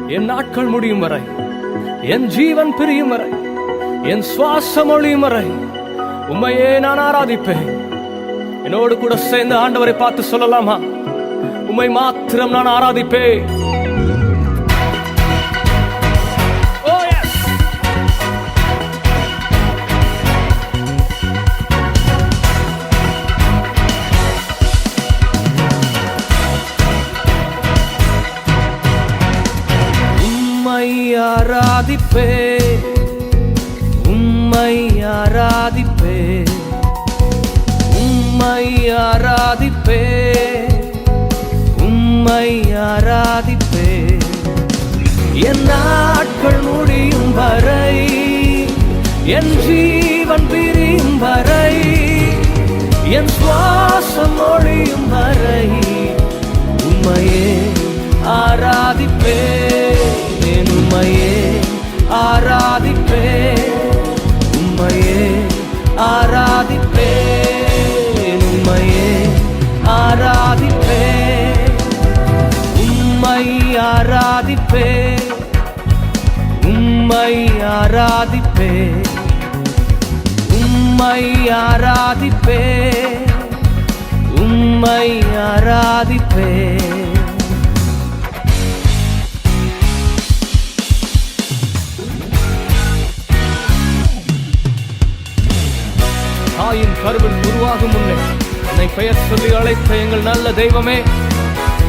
என் நாட்கள் முடியும் வரை, என் ஜீவன் பிரியும் வரை, என் சுவாசம் ஒழியும் வரை உம்மையே நான் ஆராதிப்பேன். என்னோடு கூட சேர்ந்து ஆண்டவரை பார்த்து சொல்லலாமா? உம்மை மாத்திரம் நான் ஆராதிப்பேன். ஆராதிப்பே, உம்மை ஆராதிப்பே, உம்மை ஆராதிப்பே, உம்மை ஆராதிப்பே. என் நாட்கள் முடியும் வரை, என் ஜீவன் பிரியும் வரை, என் சுவாசம் ஒழியும் வரை உம்மையே ஆராதிப்பே, உம்மையே ஆராதிப்பே, உம்மையே ஆராதிப்பே, உம்மையே ஆராதிப்பே, உம்மை ஆராதிப்பே, உம்மை ஆராதிப்பே, உம்மை ஆராதிப்பே, உம்மை ஆராதிப்பே. தாயின் கருவில் உருவாகும் முன்னே என்னை பெயர் சொல்லி அழைத்த எங்கள் நல்ல தெய்வமே,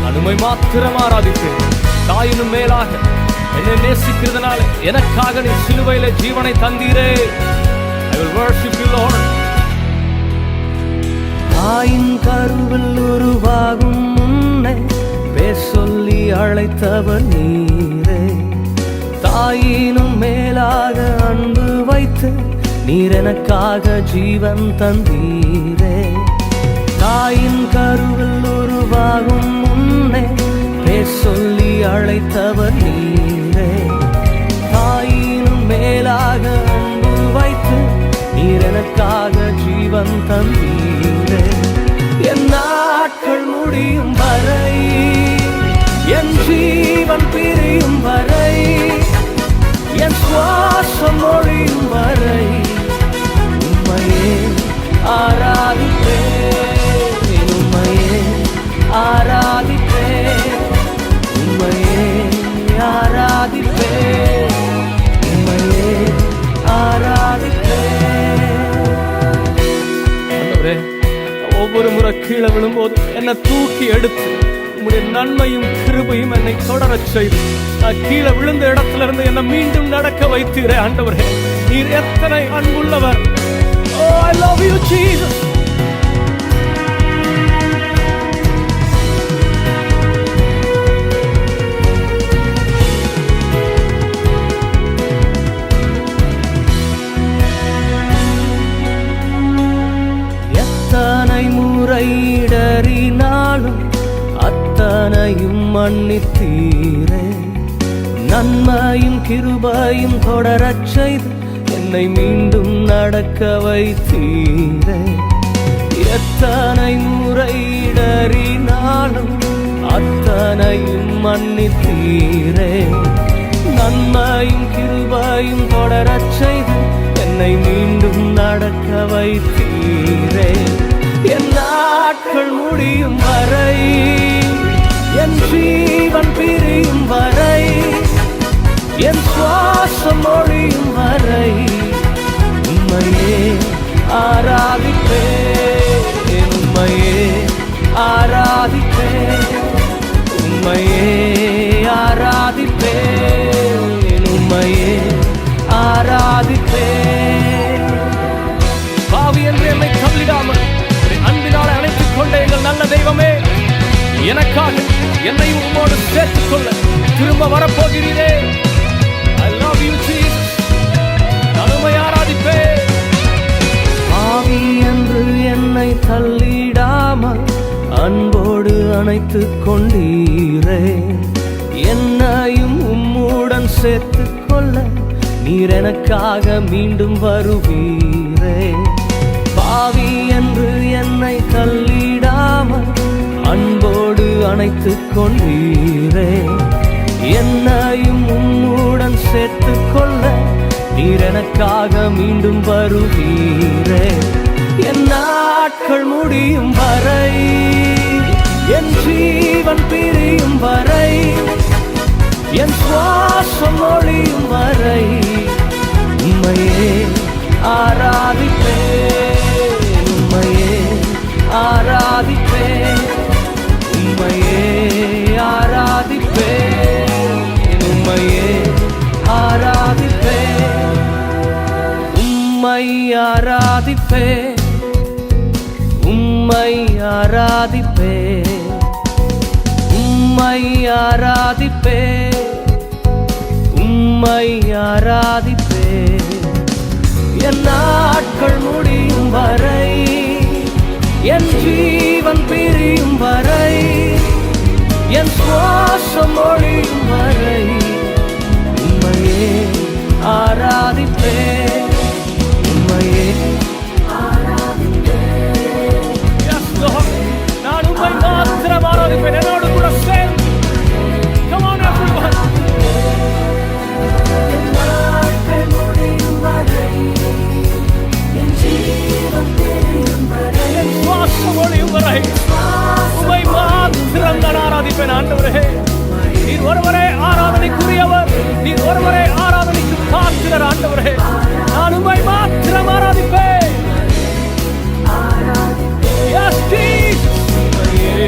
நான் உம்மை மாத்திரம் ஆராதிப்பேன். தாயினும் மேலாக என்னை நேசிக்கிறதுனால எனக்காக நீ சிலுவையில ஜீவனை தந்தீரே. I will worship you, Lord. தாயின் கருவில் உருவாகும் முன்னே பேர் சொல்லி அழைத்தவர் நீரே. தாயினும் மேலாக அன்பு வைத்து நீர் எனக்காக ஜீவன் தந்தீரே. தாயின் கருவில் உருவாகும் முன்னே பேர் சொல்லி அழைத்தவர் நீரே. தாயினும் மேலாக அன்பு வைத்து நீர் எனக்காக ஜீவன் தந்தீரே. என் நாட்கள் முடியும் வரை, என் ஜீவன் பிரியும் வரை, என் சுவாசம் ஒழியும் வரை உம்மையே ஆராதிப்பே, உம்மையே ஆராதிப்பே, உம்மையே ஆராதிப்பே, உம்மையே ஆராதிப்பே. ஆண்டவரே, ஒவ்வொரு முறை கீழே விழும்போது என்னை தூக்கி எடுத்து உம்முடைய நன்மையும் கிருபையும் என்னை தொடரச் செய்து நான் கீழே விழுந்த இடத்துல இருந்து என்னை மீண்டும் நடக்க வைத்தீரே. ஆண்டவரே, நீர் எத்தனை அன்புள்ளவர். Oh, I love you, Jesus. எத்தனை முறை இடறினாலும் அத்தனையும் மன்னித்தீரே. நன்மையும் கிருபையும் தொடரச் செய்து என்னை மீண்டும் நடக்க வைத்தீரே. எத்தனை முறை இடறினாலும் அத்தனையும் மன்னித்தீரே. நன்மையும் கிருபையும் தொடரச் செய்து என்னை மீண்டும் நடக்க வைத்தீரே. என் நாட்கள் முடியும் வரை, என் ஜீவன் பிரியும் வரை, என் சுவாசம் ஒழியும் வரை உம்மையே ஆராதிப்பே, உம்மையே ஆராதிப்பே, உம்மையே ஆராதிப்பே, உம்மையே ஆராதிப்பே. பாவி என்று என்னை தள்ளிடாமல் அன்பினால் அணைத்துக் கொண்ட எங்கள் நல்ல தெய்வமே, எனக்காக என்னை உம்மோடு சேர்த்துக் கொள்ள திரும்ப வரப்போகிறீரே. I love you, Jesus. நான் உம்மை ஆராதிப்பேன். பாவி என்று என்னை தள்ளிடாமல் அன்போடு அணைத்துக் கொண்டீரே. என்னையும் உம்முடன் சேர்த்துக் கொள்ள நீர் எனக்காக மீண்டும் வருவீரே. பாவி என்று என்னை தள்ளிடாமல் அன்போடு அணைத்துக் கொண்டீரே. என்னையும் நீர் எனக்காக மீண்டும் வருவீரே. என் நாட்கள் முடியும் வரை, என் ஜீவன் பிரியும் வரை, என் சுவாசம் ஒழியும் வரை உம்மையே ஆராதிப்பேன், உம்மையே ஆராதிப்பேன், உம்மையே ஆராதிப்பேன், உம்மையே ஆராதிப்பேன், உம்மை ஆராதிப்பேன், உம்மை ஆராதிப்பேன், உம்மை ஆராதிப்பேன், உம்மை ஆராதிப்பேன். என் நாட்கள் முடியும் வரை, என் ஜீவன் பிரியும் வரை, என் சுவாசம் ஒழியும் வரை உம்மையே ஆராதிப்பேன், உம்மையே ஆராதிப்பேன். Yes Lord, நான் உம்மை மாத்திரம் ஆராதிப்பேன். என்னோடு கூட சேர்ந்து come on everyone. என் நாட்கள் முடியும் வரை, என் ஜீவன் பிரியும் வரை, என் சுவாசம் ஒழியும் வரை உம்மை மாத்திரம் நான் ஆராதிப்பேன். ஆண்டவரே, நீர் ஒருவரே ஆராதனைக்குரியவர், நீர் ஒருவரே ஆராதனைக்கு பாத்திரர். ஆண்டவரே, நான் உம்மை மாத்திரம் ஆராதிப்பேன். Yes Jesus, உம்மையே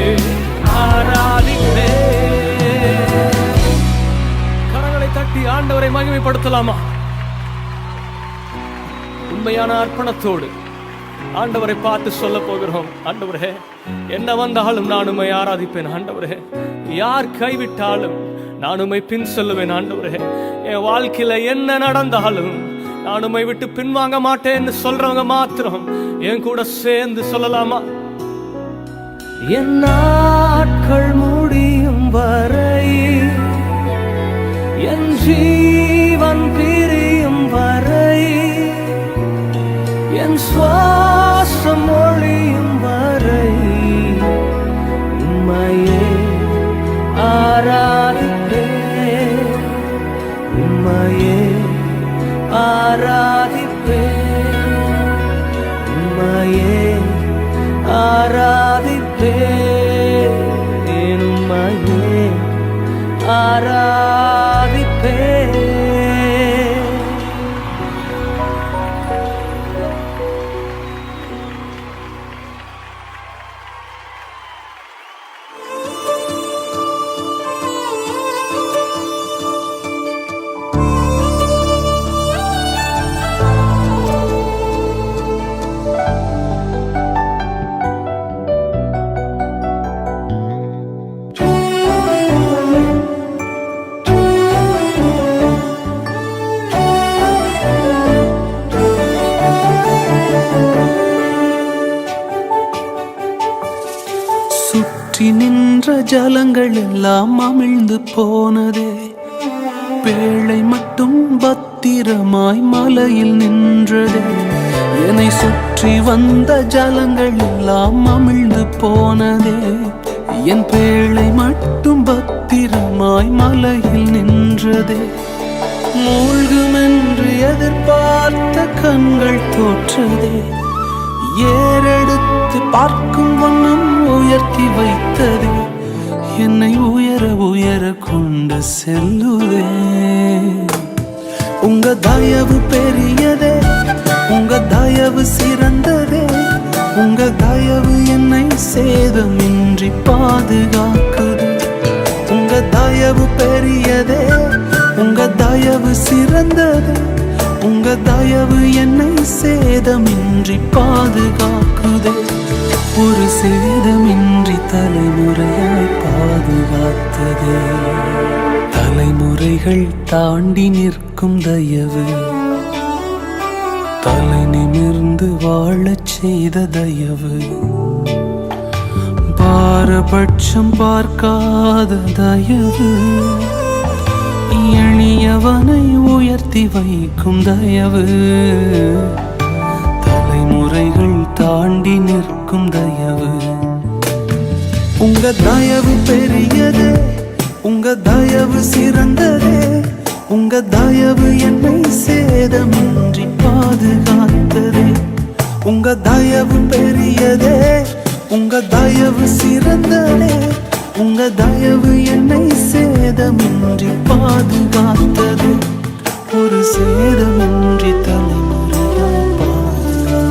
ஆராதிப்பேன். கரங்களை தட்டி ஆண்டவரை மகிமைப்படுத்தலாமா? உண்மையான அர்ப்பணத்தோடு ஆண்டவரை பார்த்து சொல்ல போகிறோம். ஆண்டவரே, என்ன வந்தாலும் நான் உம்மை ஆராதிப்பேன். ஆண்டவரே, யார் கைவிட்டாலும் நான் உம்மை பின் செல்லுவேன். ஆண்டவரே, என் வாழ்க்கையில என்ன நடந்தாலும் நான் உம்மை விட்டு பின்வாங்க மாட்டேன்னு சொல்றவங்க மாத்திரம் என் கூட சேர்ந்து சொல்லலாமா? என் நாட்கள் முடியும் வரை, என் ஜீவன் பிரியும் வரை, என் சுவாசம் ஒழியும் வரை உம்மையே ஆராதிப்பேன், உம்மையே ஆராதிப்பேன், உம்மையே ஆராதிப்பேன், உம்மையே ஆராதிப்பேன். சுற்றி நின்ற ஜலங்கள் எல்லாம் அமிழ்ந்து போனதே, பேழை மட்டும் பத்திரமாய் மலையில் நின்றதே. என்னை சுற்றி வந்த ஜலங்கள் எல்லாம் அமிழ்ந்து போனதே, என் பேழை மட்டும் பத்திரமாய் மலையில் நின்றதே. மூழ்குமென்று எதிர்பார்த்த கண்கள் தோற்றதே, ஏறெடுத்து பார்க்கும் வண்ணம் உயர்த்தி வைத்ததே. என்னை உயர உயர கொண்டு செல்லுதே. உங்க தயவு பெரியதே, உங்க தயவு சிறந்ததே, உங்க தயவு என்னை சேதமின்றி பாதுகாக்குது. உங்க தயவு பெரியதே, உங்க தயவு சிறந்ததே, உங்க தயவு என்னை சேதமின்றி பாதுகாக்குதே. ஒரு சேதமின்றி தலைமுறையாய் பாதுகாத்ததே. தலைமுறைகள் தாண்டி நிற்கும் தயவு, தலை நிமிர்ந்து வாழச் செய்த தயவு, பாரபட்சம் பார்க்காத தயவு, எளியவனை உயர்த்தி வைக்கும் தயவு, தலைமுறைகள் தாண்டி நிற்கும் தயவு. உங்க தயவு பெரியதே, உங்க தயவு சிறந்ததே, உங்க தயவு என்னை சேதமின்றி பாதுகாத்ததே. உங்க தயவு பெரியதே, உங்க தயவு சிறந்ததே. உங்க தயவு என்னை சேதமின்றி பாதுகாத்தது. ஒரு சேதமின்றி தலைமுறையாய் பாதுகாத்தது.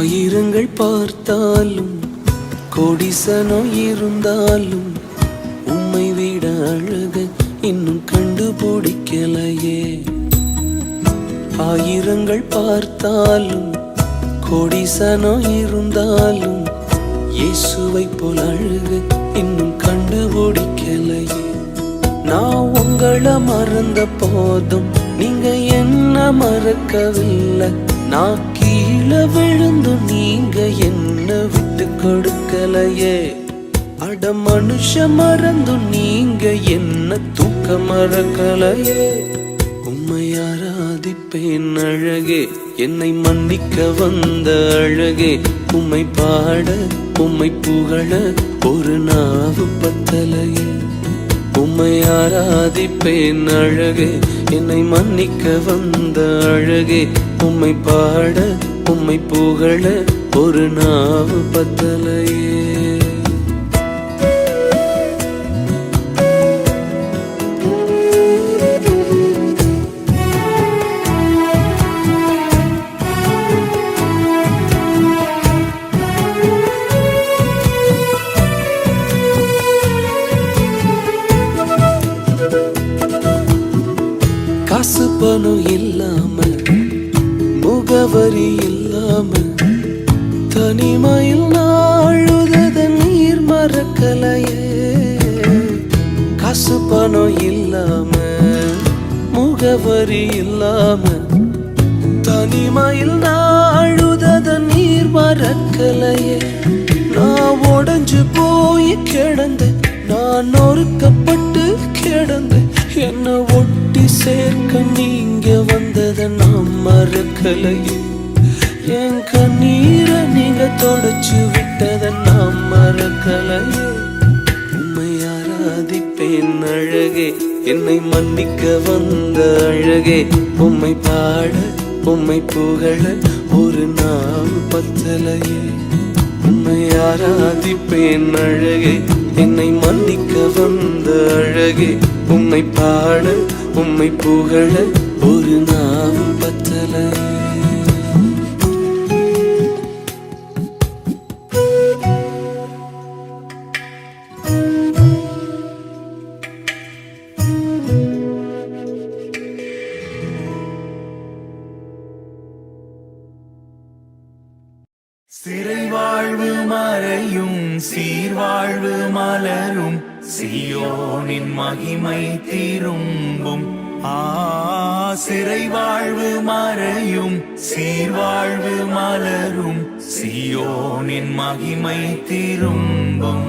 ஆயிரங்கள் பார்த்தாலும் கோடிசனம் இருந்தாலும் உம்மை விட அழகு இன்னும் கண்டுபிடிக்கலையே. ஆயிரங்கள் பார்த்தாலும் கோடிசனம் இருந்தாலும் இயேசுவை போல் அழகு இன்னும் கண்டுபிடிக்கலையே. நான் உங்களை மறந்த போதும் நீங்க என்ன மறக்கவில்லை. நான் கீழே விழுந்து நீங்க என்ன விட்டு கொடுக்கலையே. அட மனுஷ மறந்து நீங்க என்ன தூக்க மறக்கலையே. உம்மை ஆராதிப்பேன் அழகே, என்னை மன்னிக்க வந்த அழகே. உம்மை பாட உம்மை புகழ ஒரு நாவு பத்தலையே. உம்மை ஆராதிப்பேன் அழகே, என்னை மன்னிக்க வந்த அழகே. உம்மை பாட உம்மை புகழ ஒரு நாவு பத்தலையே. காசு பணம் இல்லாம முகவரி இல்லாம தனிமையில் நாழுத நீர் மறக்கலையே. காசு பணம் இல்லாம முகவரி இல்லாம தனிமையில் நாழுத நீர் மறக்கலையே. நான் உடைஞ்சு போய் கிடந்தேன், நான் நொறுக்கப்பட்டு கிடந்தேன். என்ன ஒட்டி சேர்க்க நீங்க வந்ததை நான் மறக்கலையே. என் கண்ணீரை நீங்க தொடச்சு விட்டதை நான் மறக்கலையே. உம்மை ஆராதிப்பேன் அழகே, என்னை மன்னிக்க வந்த அழகே. உம்மை பாட உம்மை புகழ ஒரு நாள் பத்தலையே. உம்மை ஆராதிப்பேன் அழகே, என்னை மன்னிக்க வந்த அழகே. உம்மை பாட உம்மை புகழ ஒரு நாள் பத்தலையே. சிறை வாழ்வு மறையும் சீர்வாழ்வு மலரும் சீயோனின் மகிமை திரும்பும். சிறை வாழ்வு மறையும் சீர்வாழ்வு மலரும் சீயோனின் மகிமை திரும்பும்.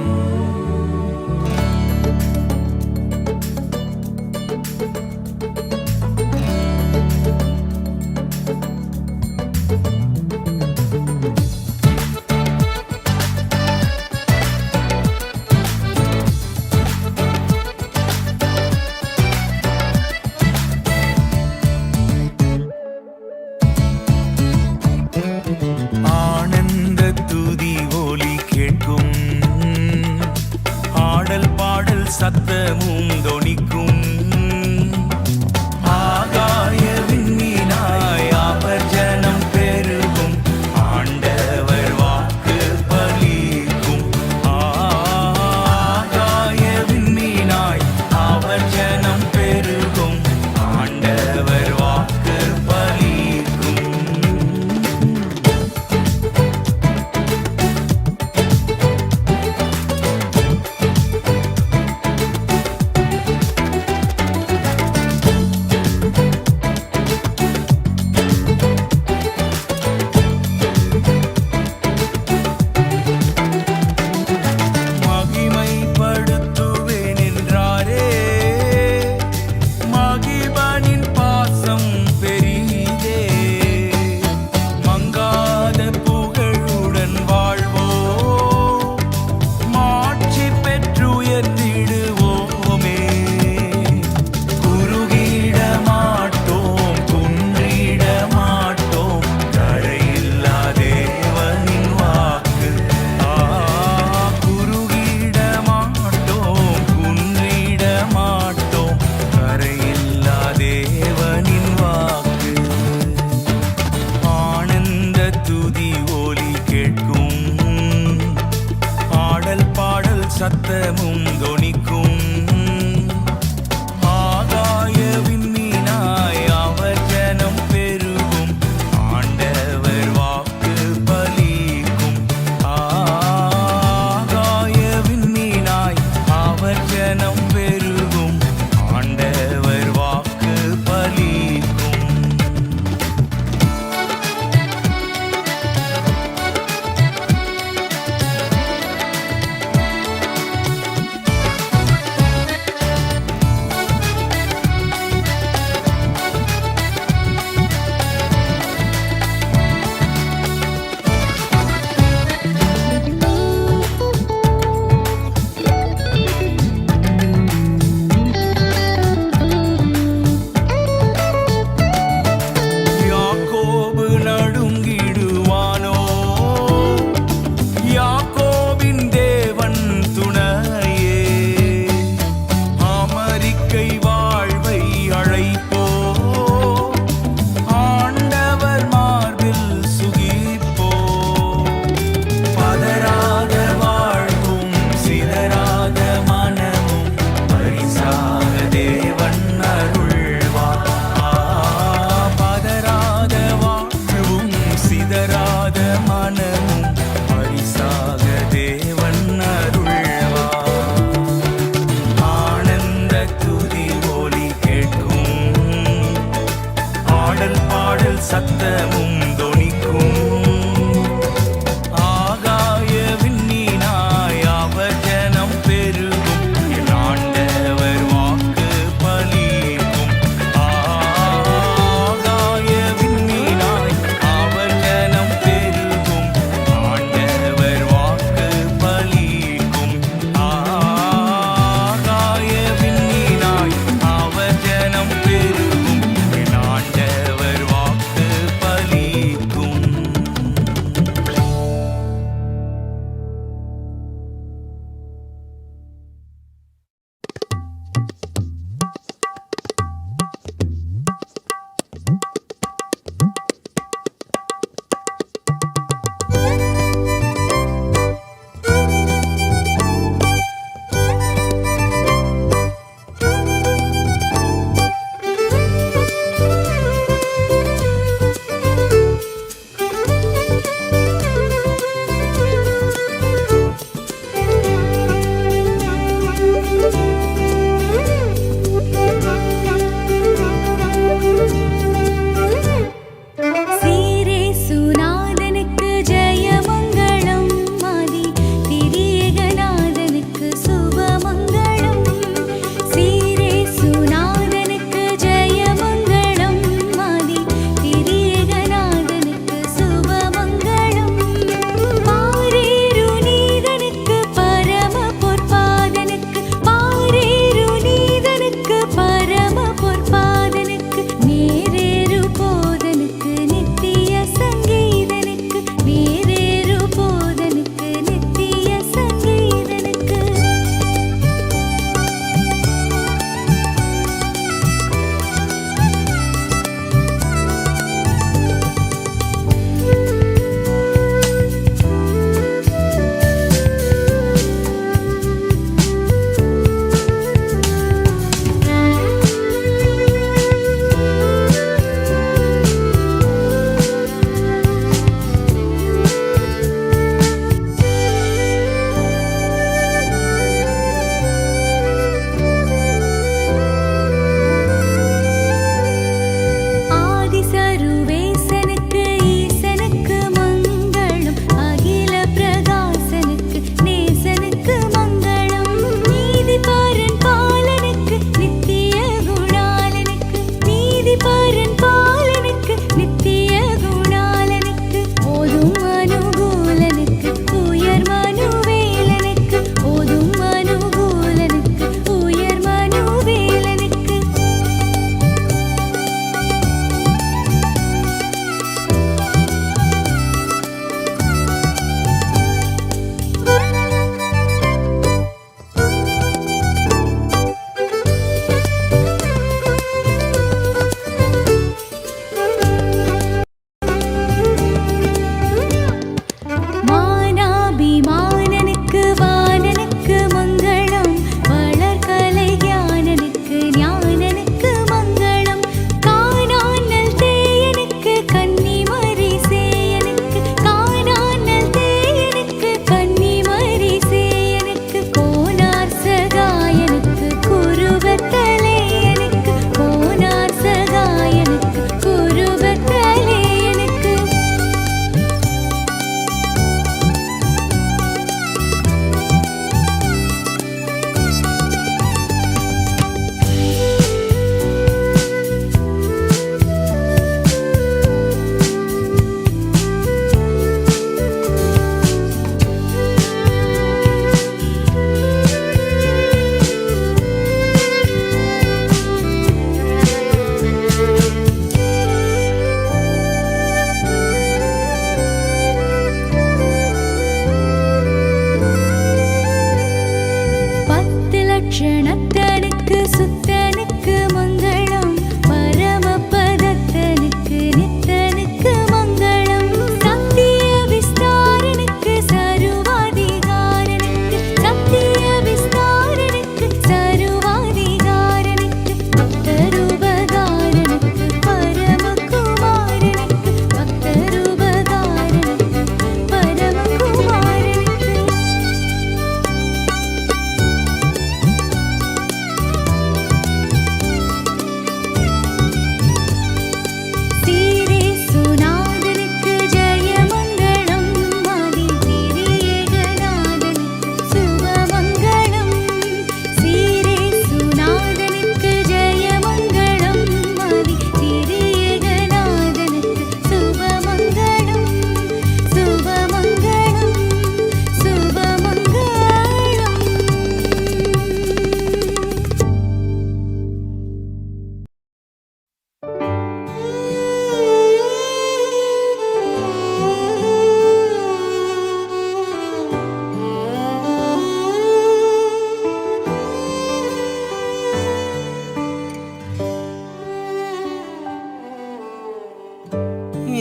ஆனந்த துதி ஒலி கேட்கும், ஆடல் பாடல் சத்தமும் தொனிக்கும். ஆகாய விண்மீனாய் ஆபர்ஜனம் பெருகும், ஆண்டவர் வாக்கு பலிக்கும். ஆகாய விண்மீனாய் ஆபர்ஜனம் பெருகும், ஆண்டவர் வாக்கு பலிக்கும். சத்தமும் தொனிக்கும். ஆகாய விண்மீனாய் அவர் ஜனம் பெருகும். ஆண்டவர் வாக்கு பலிக்கும். ஆகாய விண்மீனாய் அவர் ஜனம் பெருகும். ஆண்டவர் வாக்கு பலிக்கும். யாக்கோபு நடுங்கிடுவானோ? யாக்கோபின் தேவன் துணையே. அமெரிக்கை வாழ்வை அழைப்போ. ஆண்டவர் மார்பில் சுகிப்போ. பதறாத வாழ்வும் சிதறாத மனமும் பரிசாக தேவன் அருள்வார். பதறாத வாழ்வும் சிதறாத மனமும் பரிசாக தேவன் அருள்வார். ஆனந்த துதி ஒலி கேட்கும். ஆடல் பாடல் சத்தமும் தொனிக்கும். ஆகாய விண்மீனாய் அவர் ஜனம் பெருகும். என் ஆண்டவர் வாக்கு பலிக்கும். ஆகாய விண்மீனாய் அவர் ஜனம் பெருகும். ஆண்டவர் வாக்கு பலிக்கும். ஆகாய விண்மீனாய் அவர் ஜனம் பெருகும். என் ஆண்டவர் வாக்கு பலிக்கும்.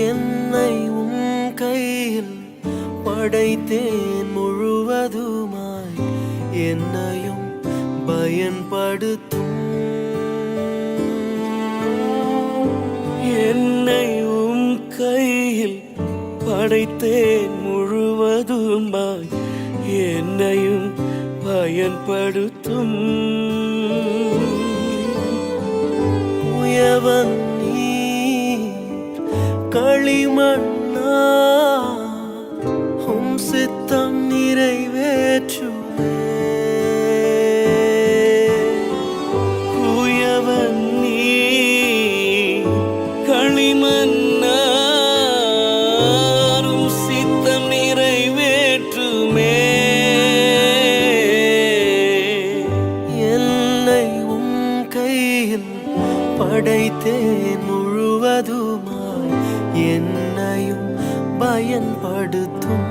என்னை உன் கையில் படைத்தேன் முழுவதுமாய் என்னையும் பயன்படுத்தும் என்னை உம் கையில் படைத்தேன் முழுவதுமாய் என்னையும் பயன்படுத்தும் உயவன் நீ களிமண்ணா உம் சித்தம் நிறைவேற்றுமே உயவன் நீ களிமன்னாரும் சித்தம் நிறைவேற்றுமே என்னை உம் கையில் படைத்தேன் முழுவதுமாய் என்னையும் பயன்படுத்தும்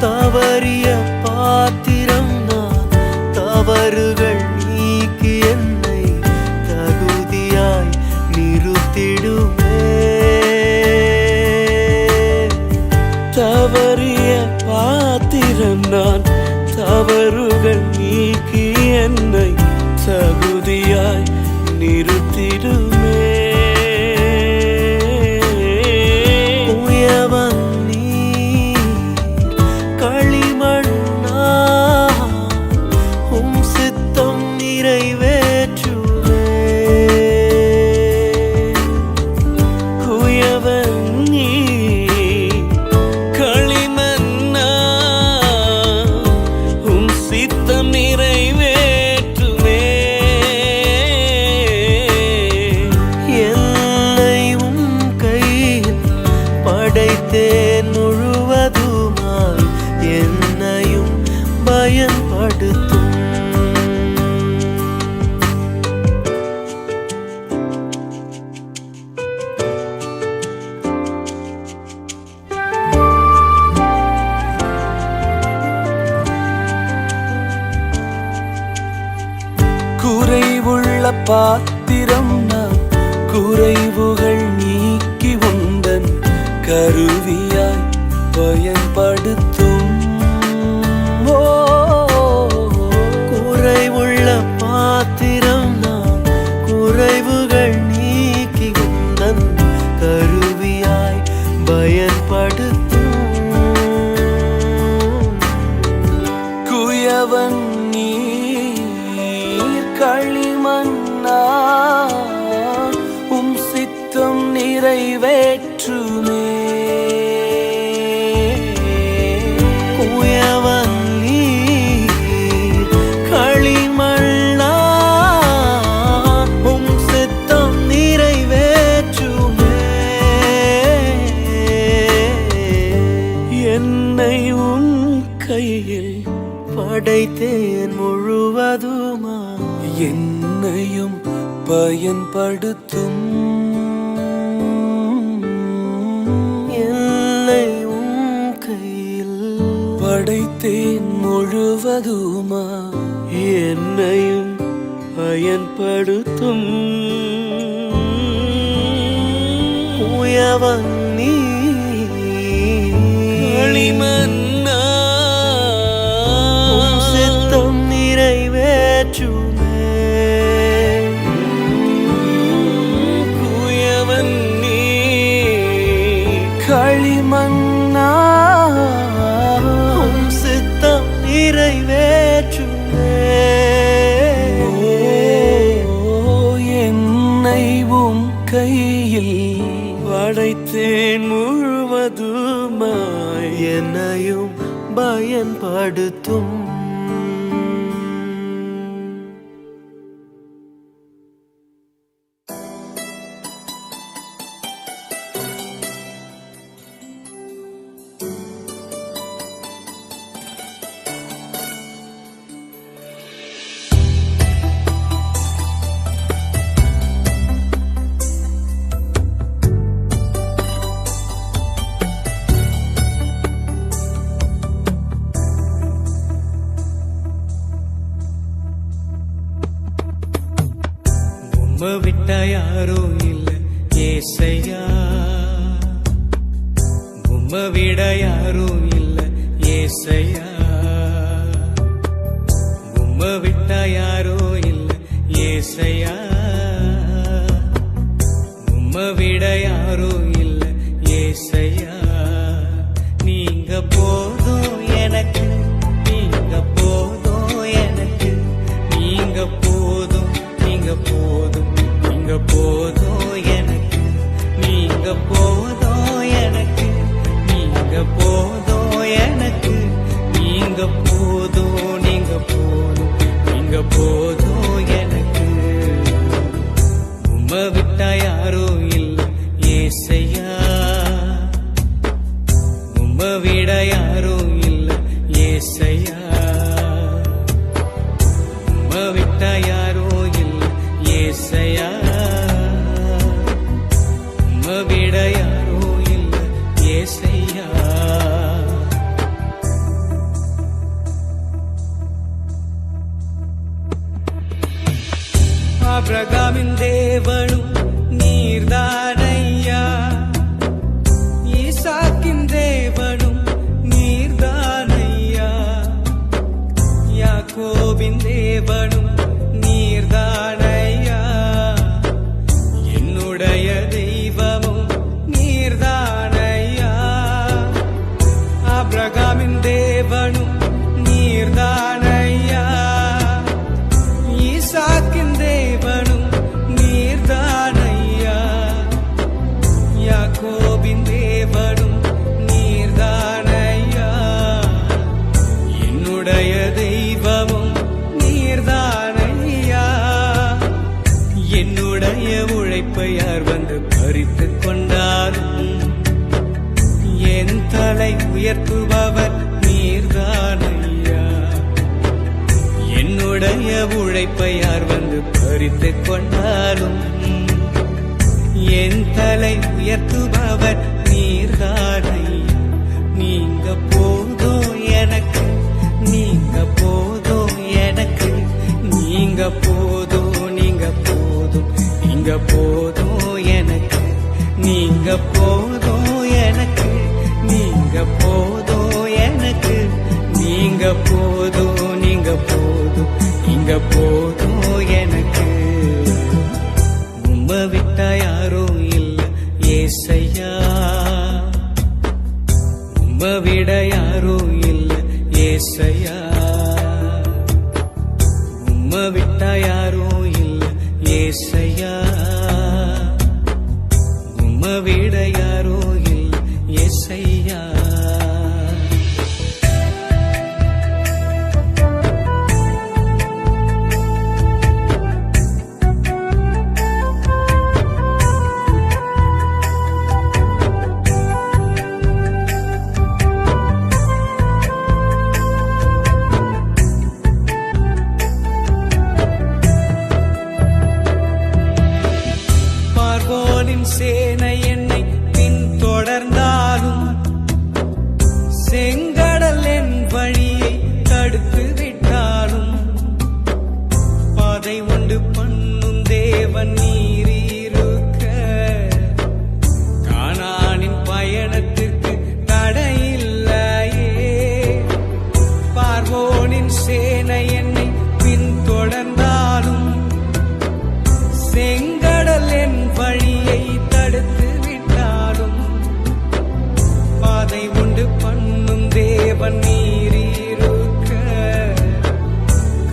தவறிய பாத்திரம் நான் தவறுகள் நீக்கி என்னை தகுதியாய் நிறுத்திடுமே தவறிய பாத்திரம் நான் தவறுகள் நீக்கி என்னை தகுதியாய் நிறுத்திடுமே உயவன் நீ களிமண்ணா உம் சித்தம் நிறைவேற்றுமே குயவன் நீ களிமன்னா உம் சித்தம் நிறைவேற்றுமே என்னை உம் கையில் படைத்தேன் முழுவதுமாய் என்னையும் பயன்படுத்தும் குறைவுள்ள பாத்திரம் நான் குறைவுகள் நீக்கி உந்தன் கருவியாய் பயன்படுத்தும் ஓ, குறைவுள்ள பாத்திரம் நான் குறைவுகள் நீக்கி உந்தன் கருவியாய் பயன்படுத்தும் குயவன் நீர் களிமன்னா உம் சித்தம் நிறைவேற்றுமே உயவன் நீ களிமண்ணா உம் சித்தம் நிறைவேற்றுமே என்னை உம் கையில் படைத்தேன் முழுவதுமா என்னையும் பயன்படுத்தும் என்னை உம் கையில் படைத்தேன் முழுவதுமா என்னையும் பயன்படுத்தும் உயவன் நீ களிமன்னா உம் சித்தம் நிறைவேற்றுமே குயவன் நீ களிமன்னா உம் சித்தம் நிறைவேற்றுமே என்னை உம் கையில் படைத்தேன் முழுவதுமாய் என்னையும் பயன்படுத்தும் உம்மை விட்டா யாரோ இல்ல ஏசையா, உம்மை விட யாரோ இல்ல ஏசையா, உம்மை விட்டா யாரோ இல்ல ஏசையா, உம்மை விட யாரோ இல்ல ஏசையா. நீங்க போதும் எனக்கு, நீங்க போதும் எனக்கு, நீங்க போதும், நீங்க போதும், நீங்க போதும் எனக்கு, நீங்க போதும் எனக்கு, நீங்க போதும் எனக்கு, நீங்க போதும், நீங்க போதும், நீங்க போதும் எனக்கு. உம்மை விட்டா யாரோ இல்ல ஏசையா, உம்மை விட யாரோ இல்ல ஏசையா, உம்மை விட்டா யாரோ இல்ல ஏசையா, உம்மை விட யாரோ இல்ல ஏசையா. ஆபிரகாமின் தேவனும் நீர்தானையா, ஈசாக்கின் தேவனும் நீர்தானையா, யாக்கோபின் தேவனும் நீர்தானையா, என்னுடைய தெய்வமும் நீர்தானையா. ஆபிரகாமின் தேவனும் நீர்தானையா, ஈசாக்கின் தேவனும் நீர்தானையா, யாக்கோபின் தேவனும் நீர்தானையா, என்னுடைய தெய்வமும் நீர்தானையா. என்னுடைய உழைப்பை யார் வந்து பறித்துக் கொண்டாலும் என் தலை உயர்த்துபவர் நீர்தானையா. என்னுடைய உழைப்பை யார் வந்து பறித்துக் கொண்டாலும் என் தலை உயர்த்துபவர் நீர்தானையா. நீங்க போதும் எனக்கு, நீங்க போதும் எனக்கு, நீங்க போதும், நீங்க போதும், நீங்க போதும் எனக்கு, நீங்க போதும் எனக்கு, நீங்க போதும் எனக்கு, நீங்க போதும், நீங்க போதும், நீங்க போதும் எனக்கு. உம்மை விட்டா யாரோ இல்ல ஏசையா, உம்மை விட யாரோ இல்ல ஏசையா, உம்மை விட்டா யாரோ இல்ல ஏசையா, உம்மை விட யாரோ இல்ல ஏசையா. பார்வோனின் சேனை என்னை பின்தொடர்ந்தாலும் செங்கடல் என் வழியை தடுத்து விட்டாலும் பாதை உண்டு பண்ணும் தேவன் நீரிருக்க கானானின் பயணத்திற்கு தடையில்லையே. பார்வோனின் சேனை என்னை பின்தொடர்ந்தாலும் செங்கடல் என் வழியை தடுத்து விட்டாலும் பாதை உண்டு பண்ணும் தேவன் நீரிருக்க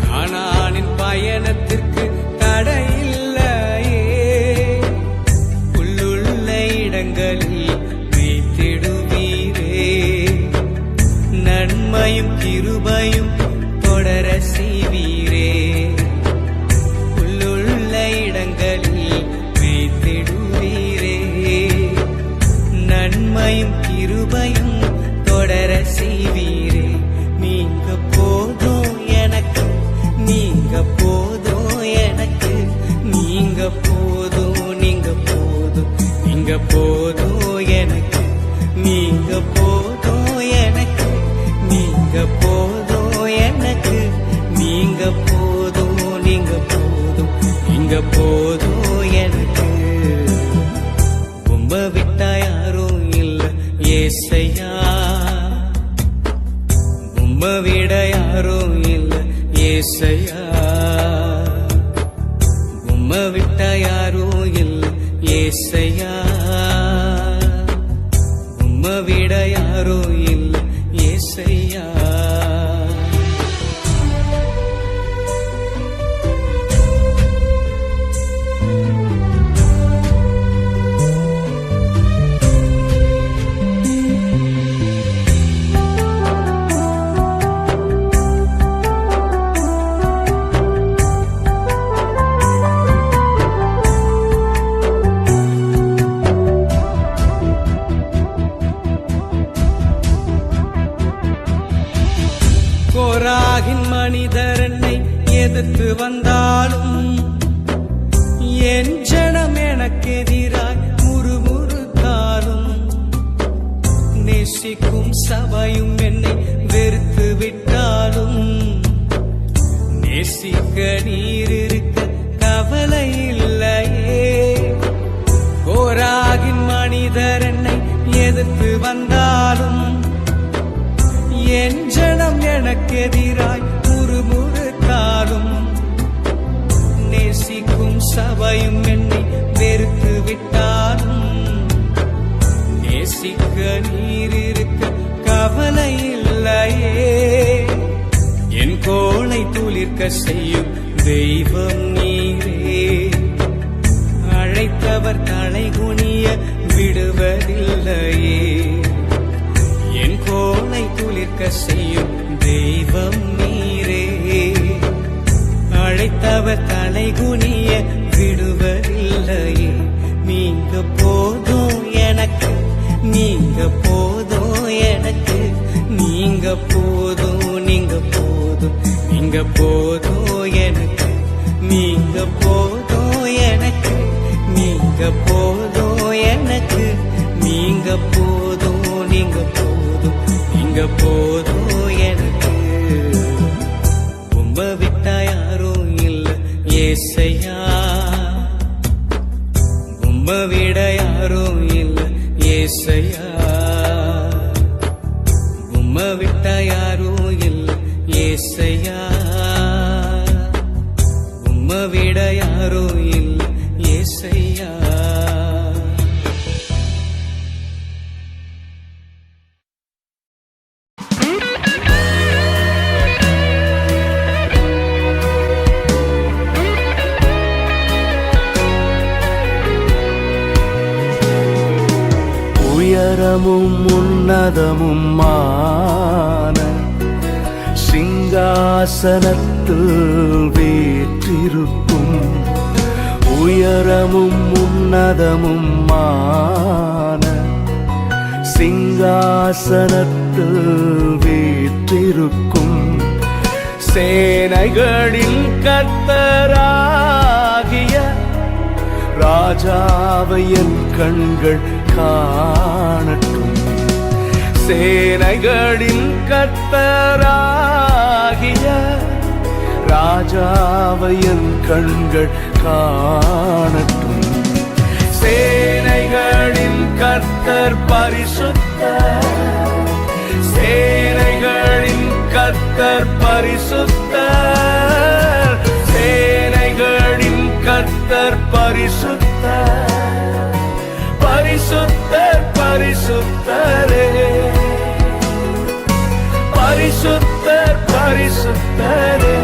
கானானின் பயணத்திற்கு தடையில்லையே. புல்லுள்ள இடங்களில் மேய்த்திடுவீரே, நன்மையும் கிருபையும் தொடர செய்வீரே. இடங்களில் மேய்த்திடுவீரே, நன்மையும் கிருபையும் தொடர செய்வீரே. நீங்க போதும் எனக்கு, நீங்க போதும் எனக்கு, நீங்க போதும், நீங்க போதும், நீங்க போதும் எனக்கு, நீங்க போதும் எனக்கு, நீங்க போதும் எனக்கு, நீங்க போதும், நீங்க போதும், நீங்க போதும் எனக்கு உம்மை விட்டா யாரும் இல்ல ஏசையா உம்மை விட யாரும் இல்ல ஏசையா உம்மை விட்டா யாரும் இல்ல ஏசையா உம்மை விட யாரும் இல்ல ஏசையா கோராகின் மனிதர் என்னை எதிர்த்து வந்தாலும் என் ஜனம் எனக்கு எதிராய் முறுமுறுத்தாலும் நேசிக்கும் சபையும் என்னை வெறுத்து விட்டாலும் நேசிக்க நீர் இருக்க கவலை இல்லையே கோராகின் மனிதர் என்னை எதிர்த்து வந்தாலும் என் ஜனம் எனக்கு எதிராய் முறுமுறுத்தாலும் நேசிக்கும் சபையும் என்னை வெறுத்து விட்டாலும் நேசிக்க நீர் இருக்க கவலை இல்லையே என் கோளை துளிர்க்க செய்யும் தெய்வம் நீரே அழைத்தவர் தலை குனிய விடுவதில்லையே என் கோளை துளிர்க்க செய்யும் தெய்வம் நீரே அழைத்தவர் தலை குனிய விடுவதில்லையே நீங்க போதும் எனக்கு நீங்க போதும் எனக்கு நீங்க போதும் நீங்க போதும் நீங்க போதும் எனக்கு நீங்க போதும் எனக்கு நீங்க போதும் எனக்கு நீங்க போதும் நீங்க போதும் நீங்க போதும் எனக்கு உம்மை விட்டா யாரும் இல்ல ஏசையா உம்மை விட யாரும் இல்ல ஏசையா உம்மை விட்டா யாரும் இல்ல ஏசையா உம்மை விட யாரும் இல்ல ஏசையா உயரமும் உன்னதமுமான சிங்காசனத்தில் வீற்றிருக்கும் உயரமும் உன்னதமுமான சிங்காசனத்தில் வீற்றிருக்கும் சேனைகளின் கர்த்தராகிய ராஜாவை என் கண்கள் காணட்டும் சேனைகளின் கர்த்தராகிய ராஜாவை என் கண்கள் காணட்டும் சேனைகளின் கர்த்தர் பரிசுத்தர் சேனைகளின் கர்த்தர் பரிசுத்தர் சேனைகளின் கர்த்தர் பரிசுத்தர் பரிசுத்தர் பரிசுத்தரே பரிசுத்தர் பரிசுத்தரே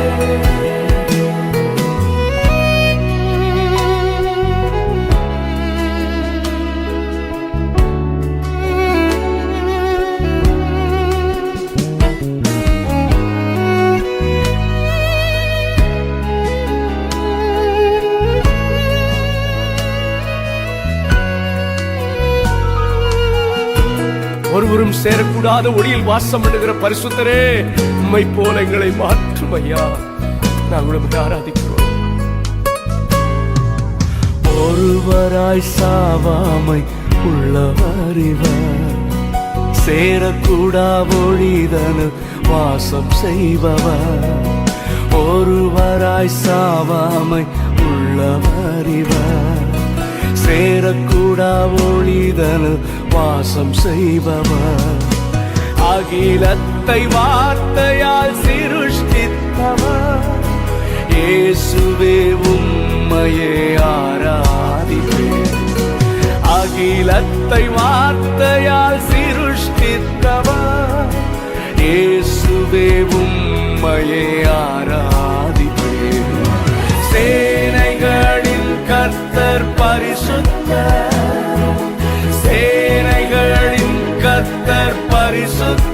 ஒருவரும் சேரக்கூடாத ஒளியில் வாசம் பண்ணுகிற பரிசுத்தரே உம்மை போல எங்களை மாற்றும் ஐயா நாங்கள் உம்மை ஆராதிக்கிறோம் ஒருவராய் சாவாமை உள்ளவர் இவர் சேரக்கூடா ஒளிதனு வாசம் செய்பவர் ஒருவராய் சாவாமை உள்ளவர் இவர் கூட ஒளிதனில் வாசம் செய்பவர், அகிலத்தை வார்த்தையால் சிருஷ்டித்தவர், இயேசுவே உம்மையே ஆராதிப்பேன். அகிலத்தை வார்த்தையால் சிருஷ்டித்தவர், இயேசுவே உம்மையே ஆராதிப்பேன். சேனைகளின் கர்த்தர் பரிசுத்தர், சேனைகளின் கர்த்தர் பரிசுத்தர்,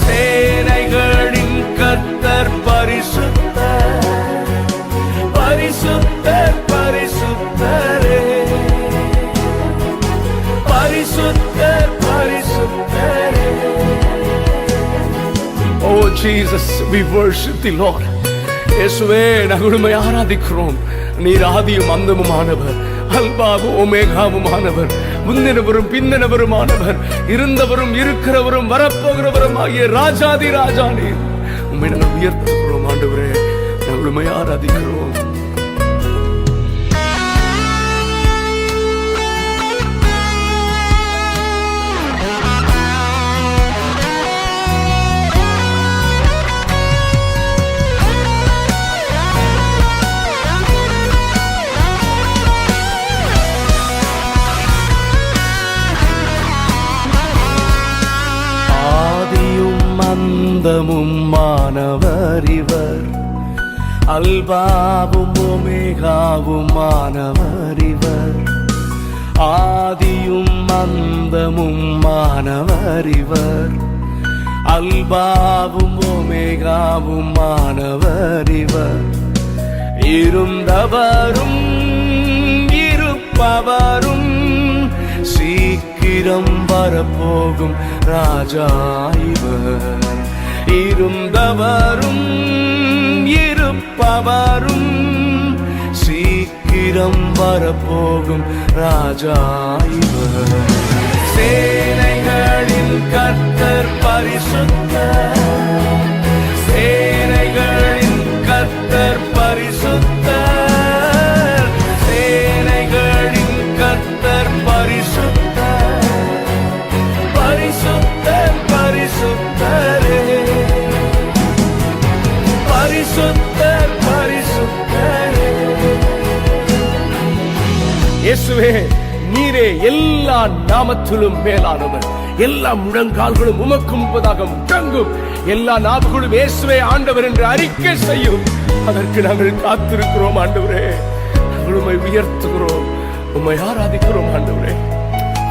சேனைகளின் கர்த்தர் பரிசுத்தர், பரிசுத்தர் பரிசுத்தரே, பரிசுத்தர் பரிசுத்தரே. Oh Jesus, we worship the Lord. இயேசுவே, நாங்கள் உம்மை ஆராதிக்கிறோம். நீர் ஆதியும் அந்தமுமானவர், அல்பாவும் ஒமேகாவுமானவர், முந்தினவரும் பிந்தினவருமானவர், இருந்தவரும் இருக்கிறவரும் வரப்போகிறவரும் ஆகிய ராஜாதி ராஜா நீர். உம்மை நாங்கள் உயர்த்துகிறோம் ஆண்டவரே, நாங்கள் உம்மை ஆராதிக்கிறோம். அந்தமும் மானவர் இவர், அல்பாவும் ஒமேகாவும் மானவர் இவர், ஆதியும் அந்தமும் மானவர் இவர், அல்பாவும் ஒமேகாவும் மானவர் இவர், இருந்தவரும் இருப்பவரும் சீக்கிரம் வரப்போகும் ராஜா இவர், இருந்தவரும் இருப்பவரும் சீக்கிரம் வரப்போகும் ராஜா இவர். சேனைகளின் கர்த்தர் பரிசுத்தர், சேனைகளின் கர்த்தர் பரிசுத்தர், சேனைகளின் கர்த்தர் பரிசுத்தர், பரிசுத்தர் பரிசுத்தரே, பரிசுத்தர் பரிசுத்தரே. இயேசுவே, நீரே எல்லா நாமத்திலும் மேலானவர். எல்லா முழங்கால்களும் உமக்கு முன்பதாக முழங்கும், எல்லா நாவுகளும் இயேசுவே ஆண்டவர் என்று அறிக்கை செய்யும். அதற்கு நாங்கள் காத்திருக்கிறோம் ஆண்டவரே. நாங்கள் உம்மை உயர்த்துகிறோம், உம்மை ஆராதிக்கிறோம் ஆண்டவரே.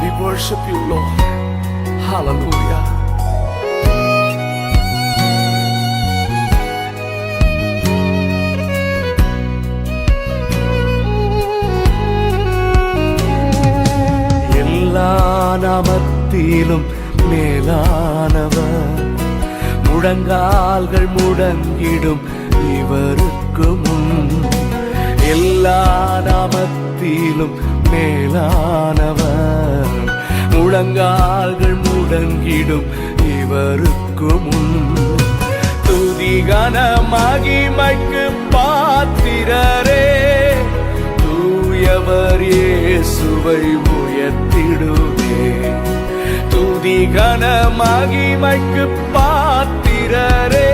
We worship you, Lord. Hallelujah. எல்லா நாமத்திலும் மேலானவர், முழங்கால்கள் முடங்கிடும் இவருக்கு முன். எல்லா நாமத்திலும் மேலானவர், முழங்கால்கள் முடங்கிடும் இவருக்கு முன். துதிகன மகிமைக்கு பாத்திரரே, தூயவர் இயேசுவை உயர்த்திடுவே. துதிகன மகிமைக்கு பாத்திரரே,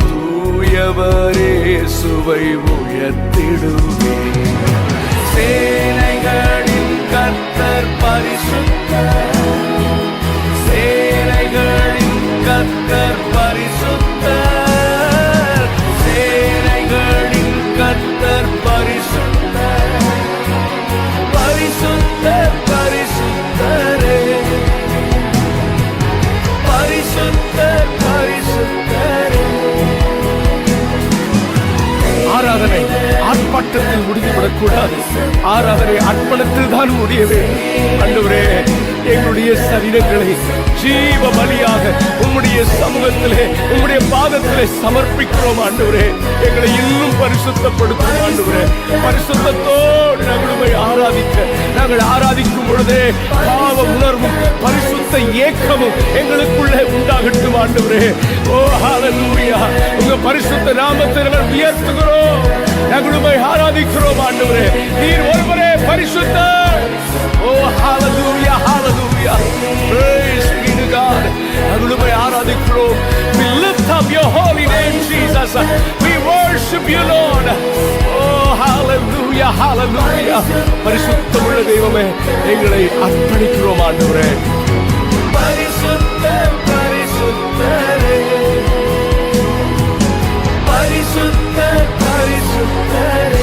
தூயவர் இயேசுவை உயர்த்திடுவே. சேனைகளின் கர்த்தர் பரிசுத்தர், சேனைகளின் கர்த்தர் பரிசுத்தர், சேனைகளின் கர்த்தர் பரிசுத்தர், பரிசுத்தர் பரிசுத்தரே, பரிசுத்தர் பரிசுத்தரே. ஆராதனை ஆர்ப்பாட்டத்தில் முடிந்துவிடக்கூடாது. ஆராதனை அர்ப்பணத்தில் தான் முடிய வேண்டும். ஆண்டவரே, எங்களுடைய சரீரங்களை ஜீவ பலியாக உம்முடைய சமூகத்திலே உம்முடைய பாதத்திலே சமர்ப்பிக்கிறோம் ஆண்டவரே. எங்களை இன்னும் பரிசுத்தப்படுத்தும் ஆண்டவரே. பரிசுத்தத்தோடு நாங்கள் உம்மை ஆராதிக்க, நாங்கள் ஆராதிக்கும் பொழுதே பாவ உணர்வும் பரிசுத்த ஏக்கமும் எங்களுக்குள்ளே உண்டாகட்டும் ஆண்டவரே. ஓ ஹல்லேலூயா. உங்க பரிசுத்த நாமத்தை நாங்கள் உயர்த்துகிறோம், நாங்கள் உம்மை ஆராதிக்கிறோம் ஆண்டவரே. நீர் ஒருவரே பரிசுத்த We worship you, Lord. Oh, hallelujah, hallelujah. பரிசுத்தமுள்ள தெய்வமே, எங்களை அர்ப்பணிக்கிறோம் ஆண்டவரே. பரிசுத்த பரிசுத்தரே, பரிசுத்த பரிசுத்தரே.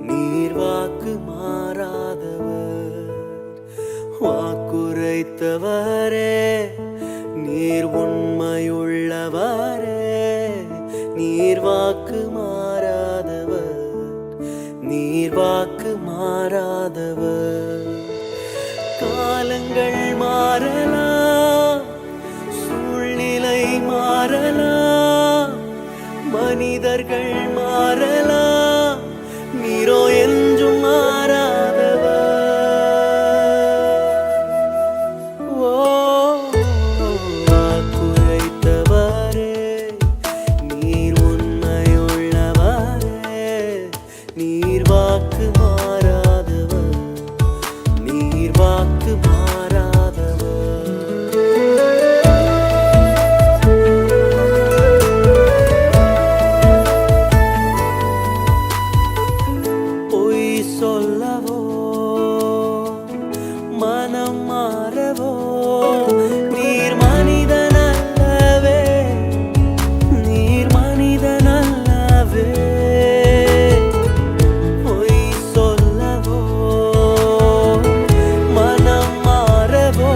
நீர் வாக்கு மாறாதவர். வாக்குரைத்தவரே நீர் உண்மையுள்ளவரே, நீர் வாக்கு மாறாதவர், நீர் வாக்கு மாறாதவர். காலங்கள் மாறலாம், சூழ்நிலை மாறலாம், மனிதர்கள் மாறலாம், நீரோ என்றும் மாறாதவர். ஓ வாக்குரைத்தவரே நீர் உண்மையுள்ளவரே, நீர் வாக்கு மாறாதவர், நீர் வாக்கு மாறாதவர். பொய் சொல்லவோ மனம் மாறவோ நீர் மனிதனல்லவே, நீர் மனிதனல்லவே. பொய் சொல்லவோ மனம் மாறவோ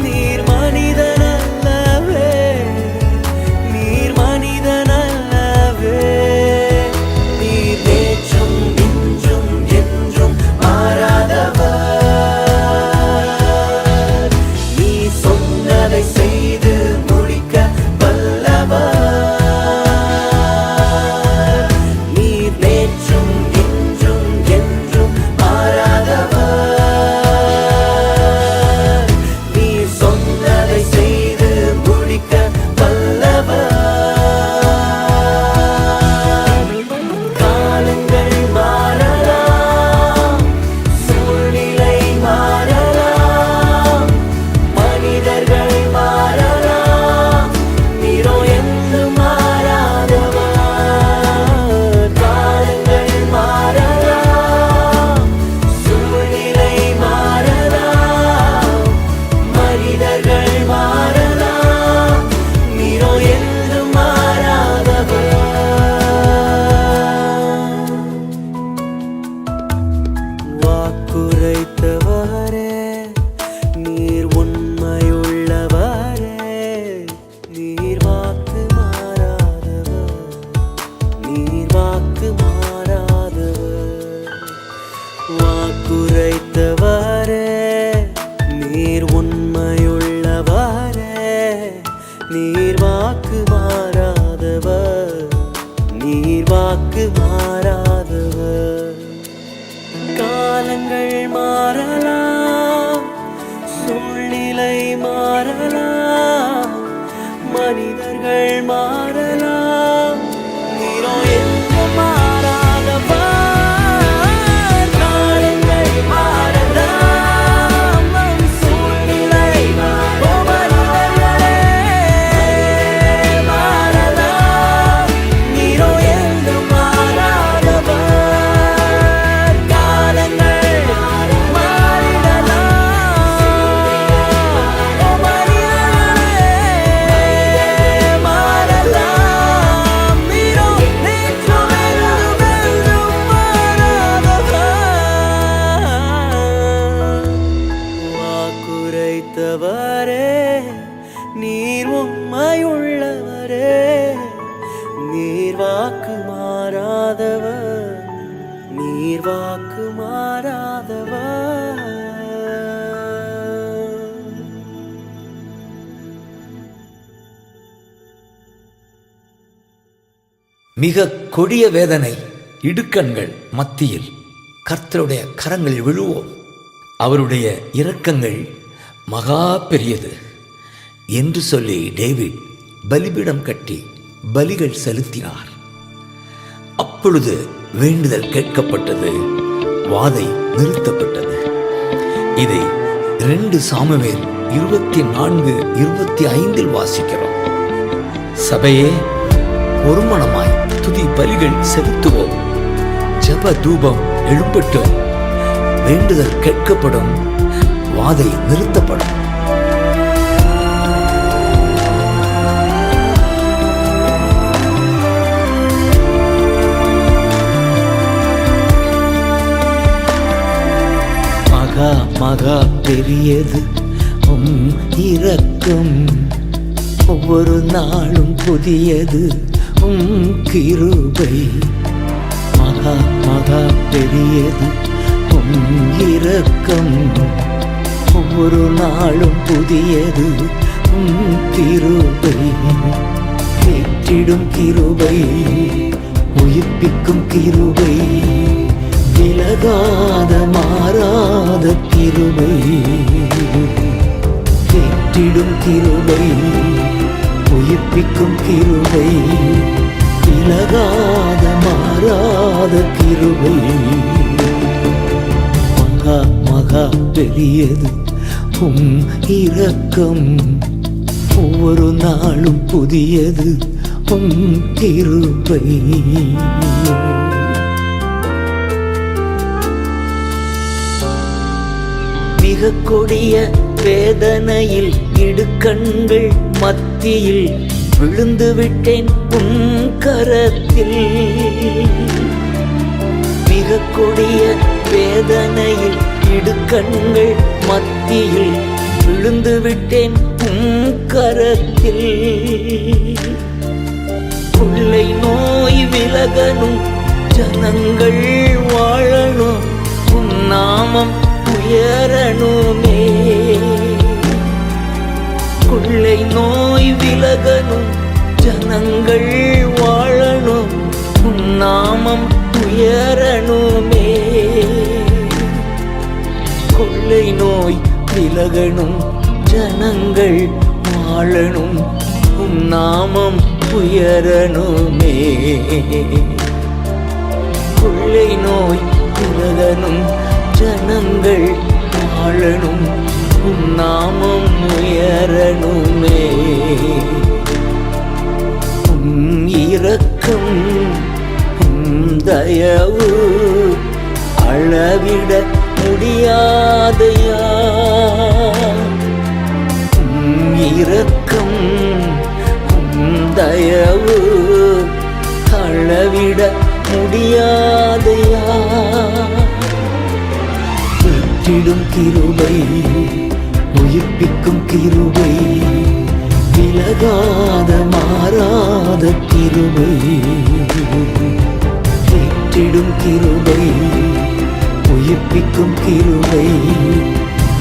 நீர் மனிதனல்லவே, நீர் மனிதனல்லவே. நீர் நேற்றும் இன்றும் என்றும் மாறாதவர், நீ சொன்னதை செய்து முடிக்க வல்லவர். நீர் நேற்றும் இன்றும் என்றும் மாறாதவர், நீ சொன்னதை செய்து முடிக்க வல்லவர். காலங்கள் மாறலாம், சூழ்நிலை மாறலாம், மனிதர்கள் மாறலாம், நீரோ என்று மாறாதவர். காலங்கள் மாறலாம், சூழ்நிலை மாறலாம், மனிதர்கள் மாறலாம், நீரோ என்று மாறாதவர். வாக்குரைத்தவரே நீர் உண்மையுள்ளவரே, நீர் வாக்கு மாறாதவர், நீர் வாக்கு மாறாதவர். வாக்குரைத்தவரே நீர் உண்மையுள்ளவரே, நீர் வாக்கு மாறாதவர், நீர் வாக்கு மாறாதவர். காலங்கள் மாறலாம், சூழ்நிலை மாறலாம், மனிதர்கள் மாறலாம், நீரோ என்று மாறாதவர். காலங்கள் மாறலாம், சூழ்நிலை மனிதர்களே மாறலாம், நீரோ என்று மாறாதவர். காலங்கள் மாறிடலாம், மனிதர்களே மாறலாம், நீரோ நேற்றும் என்றும் என்றும் மாறாதவர். வாக்குரைத்தவரே நீர் உண்மையுள்ளவரே, நீர் வாக்கு மாறாதவர், நீர் வாக்கு மாறாதவர். மிக கொடிய வேதனை இடுக்கண்கள் மத்தியில் கர்த்தருடைய கரங்களில் விழுவோம். அவருடைய இரக்கங்கள் மகா பெரியது என்று சொல்லி டேவிட் பலிபீடம் கட்டி பலிகள் செலுத்தினார். அப்பொழுது வேண்டுதல் கேட்கப்பட்டது, வாதை நிறுத்தப்பட்டது. இதை 2 சாமுவேல் 24:25 வாசிக்கிறோம். சபையே, ஒருமனமாய் துதி பலிகள் செலுத்துவோம். ஜெப தூபம் எழும்பட்டும். வேண்டுதல் கேட்கப்படும், வாதை நிறுத்தப்படும். மகா பெரியது உம் இரக்கம், ஒவ்வொரு நாளும் புதியது உம் கிருபை. மகா மகா பெரியது உம் இரக்கம், ஒவ்வொரு நாளும் புதியது உம் கிருபை. ஏற்றிடும் கிருபை, உயிர்ப்பிக்கும் கிருபை, விலகாத மாறாத கிருபை. ஏற்றிடும் கிருபை, உயிர்ப்பிக்கும் கிருபை, விலகாத மாறாத கிருபை. மகா மகா பெரியது உம் இரக்கம், ஒவ்வொரு நாளும் புதியது உம் கிருபை. மிக கொடிய வேதனையில் இடுக்கண்கள் மத்தியில் விழுந்து விட்டேன் உம் கரத்தில். மிக கொடிய வேதனையில் இடுக்கண்கள் மத்தியில் விழுந்து விட்டேன் உம் கரத்தில். கொள்ளை நோய் விலகணும், ஜனங்கள் வாழணும், உம் நாமம் உயரணுமே. கொள்ளை நோய் விலகணும், ஜனங்கள் வாழணும், உம் நாமம் உயரணுமே. கொள்ளை நோய் விலகணும், ஜனங்கள் வாழணும், உம் நாமம் உயரணுமே. கொள்ளை நோய் விலகணும், ஜனங்கள் வாழணும், உம் நாமம் உயரணுமே. உம் இரக்கம் உம் தயவு அளவிட முடியாதையா. உம் இரக்கம் உம் தயவு அளவிட முடியாதையா. ஏற்றிடும் கிருபை, உயிர்ப்பிக்கும் கிருபை, விலகாத மாறாத கிருபை. ஏற்றிடும் கிருபை, உயிர்ப்பிக்கும் கிருபை,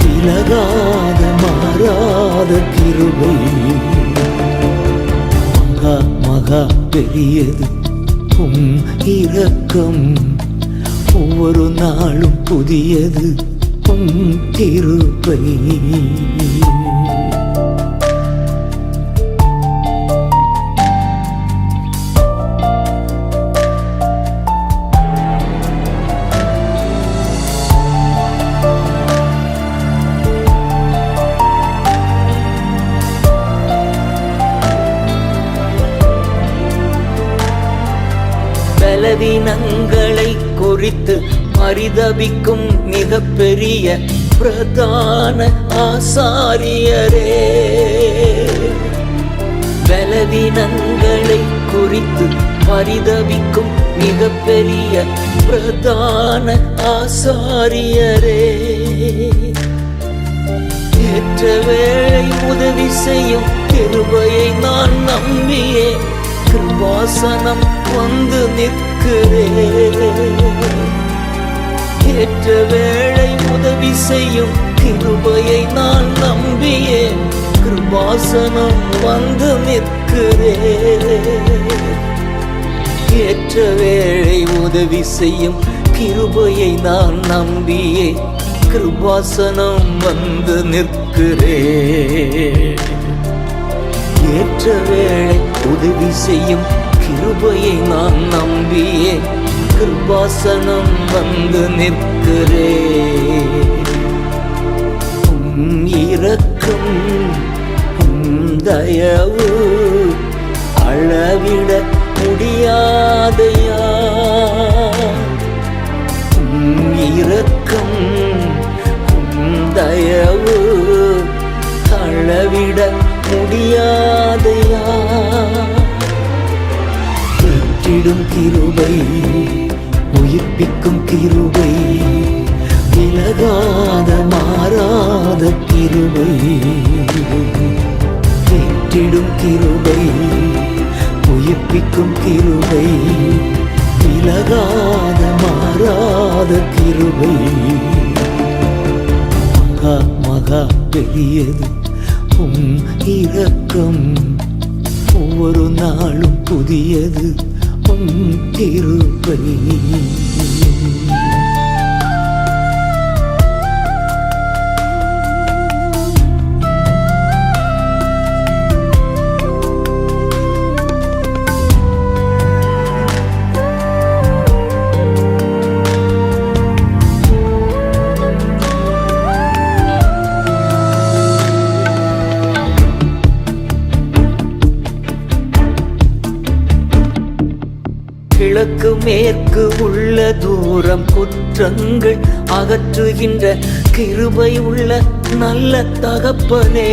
விலகாத மாறாத கிருபை. மகா மகா பெரியது உம் இரக்கம், ஒவ்வொரு நாளும் புதியது உம் கிருபை. பலவீனங்களை குறித்து பரிதபிக்கும் மிகப்பெரிய பிரதான ஆசாரியரே. பலவீனங்களை குறித்து பரிதபிக்கும் மிகப்பெரிய பிரதான ஆசாரியரே. ஏற்ற வேளை உதவி செய்யும் கிருபையை நான் நம்பியே கிருபாசனம் வந்து நிற்கிறேன். ஏற்ற வேளை உதவி செய்யும் கிருபையை நான் நம்பியே கிருபாசனம் வந்து நிற்கிறேன். ஏற்ற வேளை உதவி செய்யும் கிருபையை நான் நம்பியே கிருபாசனம் வந்து நிற்கிறேன். ஏற்ற வேளை உதவி செய்யும் கிருபையை நான் நம்பியே கிருபாசனம் வந்து நிற்கிறேன். உம் இரக்கம் உம் தயவு அளவிட முடியாதையா. உம் இரக்கம் உம் தயவு அளவிட முடியாதையா. ஏற்றிடும் கிருபை, உயிர்ப்பிக்கும் கிருபை, விலகாத கிருபை ஏற்றிடும் கிருபை உயிர்ப்பிக்கும் கிருபை விலகாத மாறாத கிருபை மகா மகா பெரியது இரக்கம் ஒவ்வொரு நாளும் புதியது கிருபை கிழக்கு மேற்கு உள்ள தூரம் குற்றங்கள் அகற்றுகின்ற கிருபை உள்ள நல்ல தகப்பனே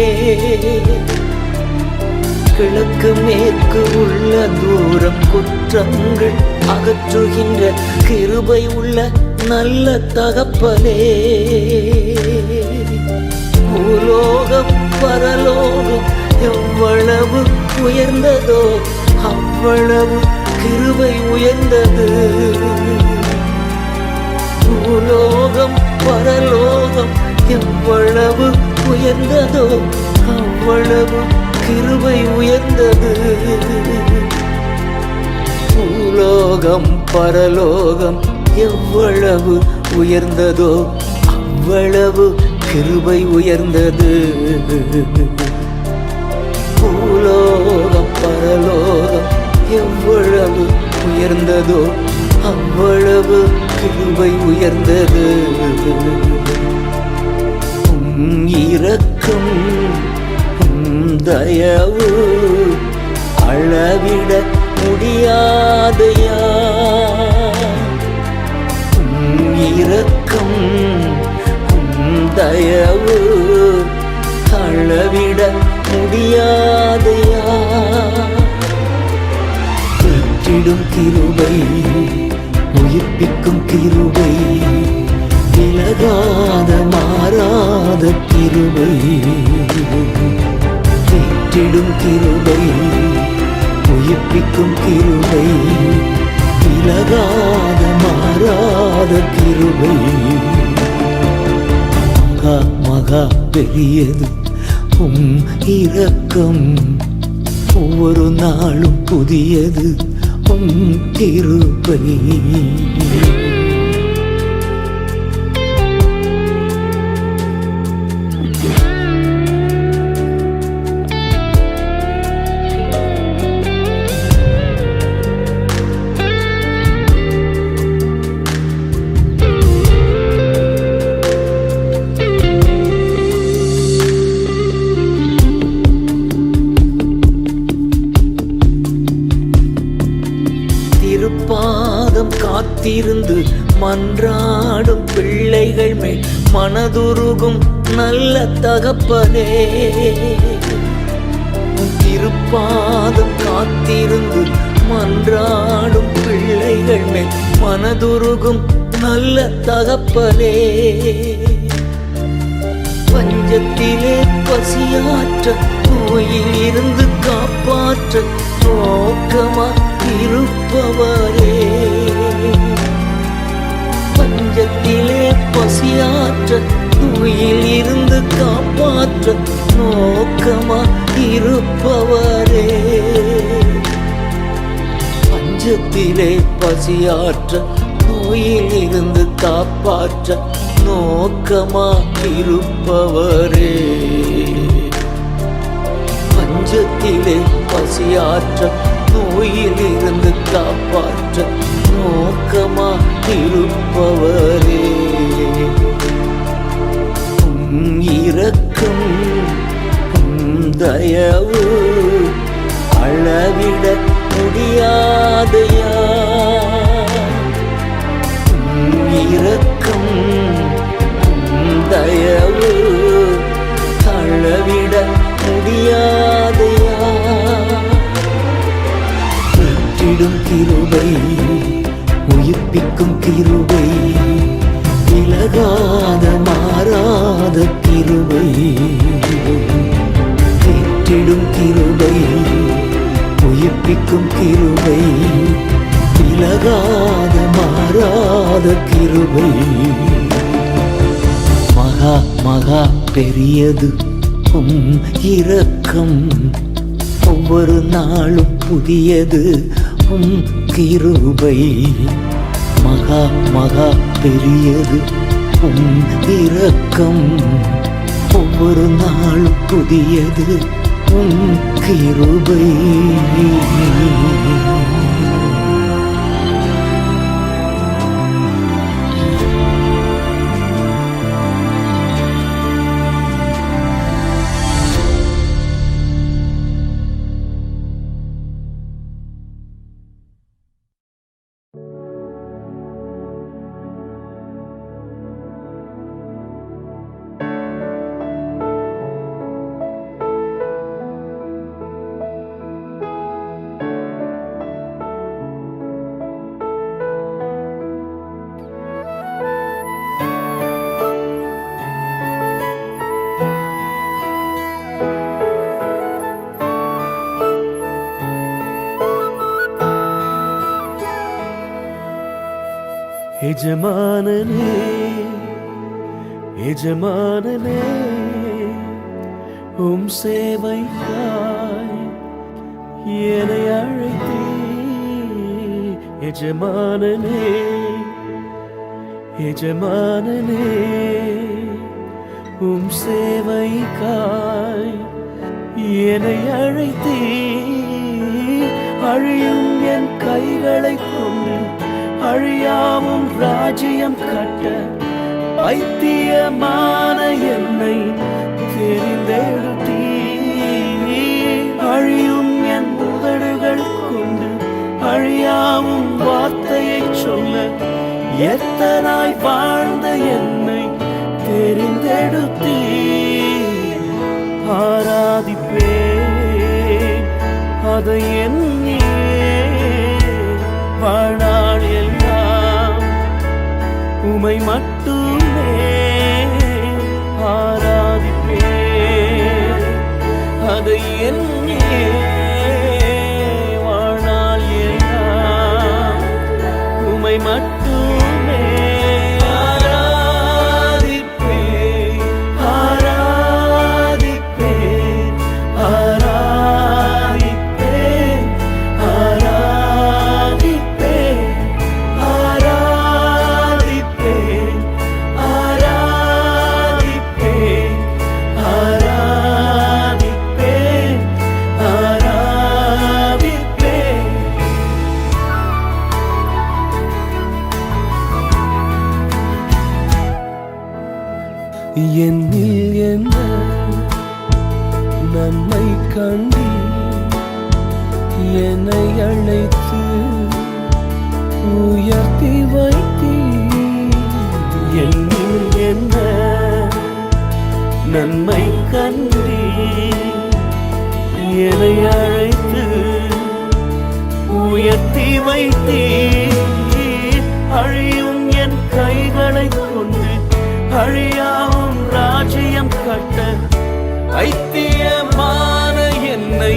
கிழக்கு மேற்கு உள்ள தூரம் குற்றங்கள் அகற்றுகின்ற கிருபை உள்ள நல்ல தகப்பனே பூலோகம் பரலோகம் எவ்வளவு உயர்ந்ததோ அவ்வளவு கிருபை உயர்ந்தது பூலோகம் பரலோகம் எவ்வளவு உயர்ந்ததோ அவ்வளவு கிருபை உயர்ந்தது பூலோகம் பரலோகம் எவ்வளவு உயர்ந்ததோ அவ்வளவு கிருபை உயர்ந்தது பூலோகம் பரலோகம் எவ்வளவு உயர்ந்ததோ அவ்வளவு கிருபை உயர்ந்தது இரக்கம் தயவு அளவிட முடியாதையா இரக்கம் தயவு அளவிட முடியாதையா ஏற்றிடும் கிருபை உயிர்ப்பிக்கும் கிருபை விலகாத மாறாத கிருபை ஏற்றிடும் கிருபை உயிர்ப்பிக்கும் கிருபை விலகாத மாறாத கிருபை மகா மகா பெரியது இரக்கம் ஒவ்வொரு நாளும் புதியது கிருபை திருப்பாதம் காத்திருந்து மன்றாடும் பிள்ளைகள் மேல் மனதுருகும் நல்ல தகப்பனே திருப்பாதம் காத்திருந்து மன்றாடும் பிள்ளைகள் மேல் மனதுருகும் நல்ல தகப்பனே பஞ்சத்திலே பசியாற்ற நோயில் இருந்து காப்பாற்ற நோக்கமா இருப்பவரே பஞ்சத்திலே பசியாற்ற நோயில் இருந்து காப்பாற்ற நோக்கமா இருப்பவரே பஞ்சத்திலே பசியாற்ற நோயில் இருந்து காப்பாற்ற நோக்கமா இருப்பவரே பஞ்சத்திலே பசியாற்ற நோயில் இருந்து காப்பாற்ற நோக்கமா இருப்பவரே இரக்கம் தயவு அளவிட முடியாதையா இரக்கம் தயவு அளவிட முடியாதையா ஏற்றிடும் கிருபை உயிர்ப்பிக்கும் கிருபை விலகாத மாறாத கிருபை ஏற்றிடும் கிருபை, உயிர்ப்பிக்கும் கிருபை, விலகாத மாறாத கிருபை, மகா மகா பெரியது இரக்கம், ஒவ்வொரு நாளும் புதியது கிருபை, மகா மகா பெரியது இரக்கம், ஒவ்வொரு நாளும் புதியது கிருபை. எஜமானனே எஜமானனே உம் சேவைக்காய் என்னை அழைத்தீ. எஜமானனே எஜமானனே உம் சேவைக்காய் என்னை அழைத்தீ. அழியும் என் கைகளை கொண்டு அழியாவும் ராஜ்யம் கட்ட பைத்தியமான என்னை தெரிந்தெடுத்தீ. அழியும் என் உதடுகள் கொண்டு அழியாவும் வார்த்தையை சொல்ல எத்தனாய் வாழ்ந்த என்னை தெரிந்தெடுத்தீ. ஆராதிப்பேன் அதை எண்ணியே வாழ்நாள் எல்லாம் உமை மட்டுமே ஆராதிப்பேன் அதை எண்ணியே வாழ்நாள் எல்லாம் உமை மட்டுமே ஆராதிப்பேன் ஆராதிப்பேன் ஆராதிப்பேன் ஆராதிப்பேன் ஆராதிப்பேன் ஆராதிப்பேன் ஆராதிப்பேன் ஆராதிப்பேன். என்னில் என்ன நன்மை கண்டி என்னை அழைத்து உயர்த்தி வைத்தீ. என்னில் என்ன நன்மை கண்டி என்னை அழைத்து உயர்த்தி வைத்தீ. அழியும் என் கைகளை கொண்டு அழியாவும் ராஜ்யம் கட்ட ஐத்தியமான என்னை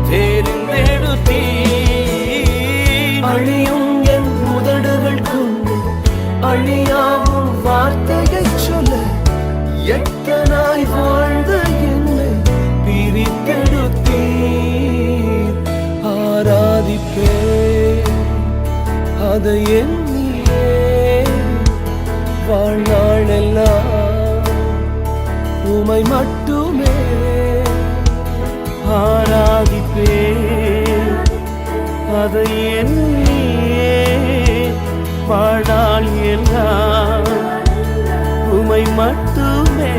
தேர்ந்தெடுத்தீ. அழியும் என் உதடுகள் கொண்டு அழியாவும் வார்த்தையை சொல்ல எத்தனாய் வாழ்ந்த என்னை பிரித்தெடுத்தீ. ஆராதிப்பேன் அதை எண்ணியே வாழ்நாள் எல்லாம் உமை மட்டுமே ஆராதிப்பேன் அதை எண்ணியே வாழ்நாள் எல்லாம் உமை மட்டுமே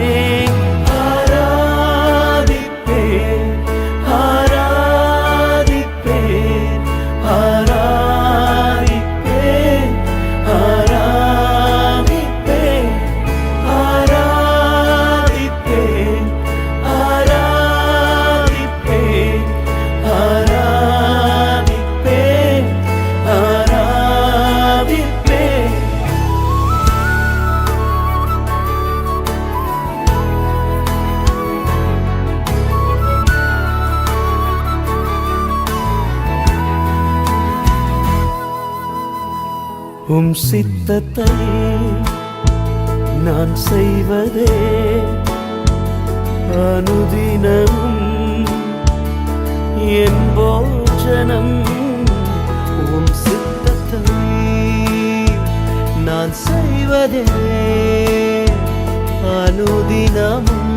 ஆராதிப்பேன் ஆராதிப்பேன் ஆராதிப்பேன் ஆராதிப்பேன் ஆராதிப்பேன் ஆராதிப்பேன் ஆராதிப்பேன் ஆராதிப்பேன். உம் சித்தத்தை நான் செய்வதே அனுதினமும் என் போஜனம். உம் சித்தத்தை நான் செய்வதே அனுதினமும்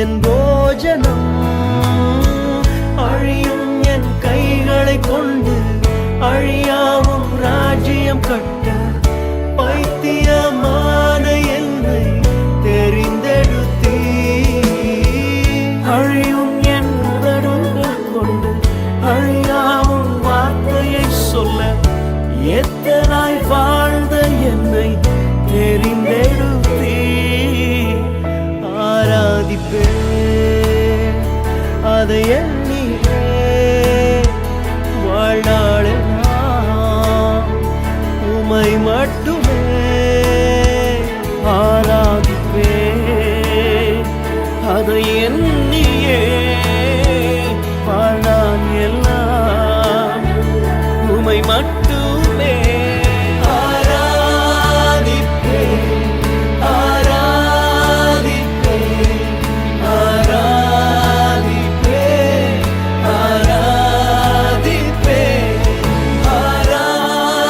என் போஜனம். அழியும் என் கைகளை கொண்டு அழியாவும் ராஜ்யம் கட்ட பைத்தியமான என்னை தெரிந்தெடுத்தீ. அழியும் என் உதடுகள் கொண்டு அழியாவும் வார்த்தையை சொல்ல எத்தனாய் வாழ்ந்த என்னை தெரிந்தெடுத்தீ. ஆராதிப்பேன் அதை எண்ணியே வாழ்நாளெல்லாம் உமை மட்டுமே ஆராதிப்பேன் அதை எண்ணியே வாழ்நாள் எல்லாம் உமை மட்டுமே ஆராதிப்பேன் ஆராதிப்பேன் ஆராதிப்பேன் ஆராதிப்பேன் ஆராதிப்பேன்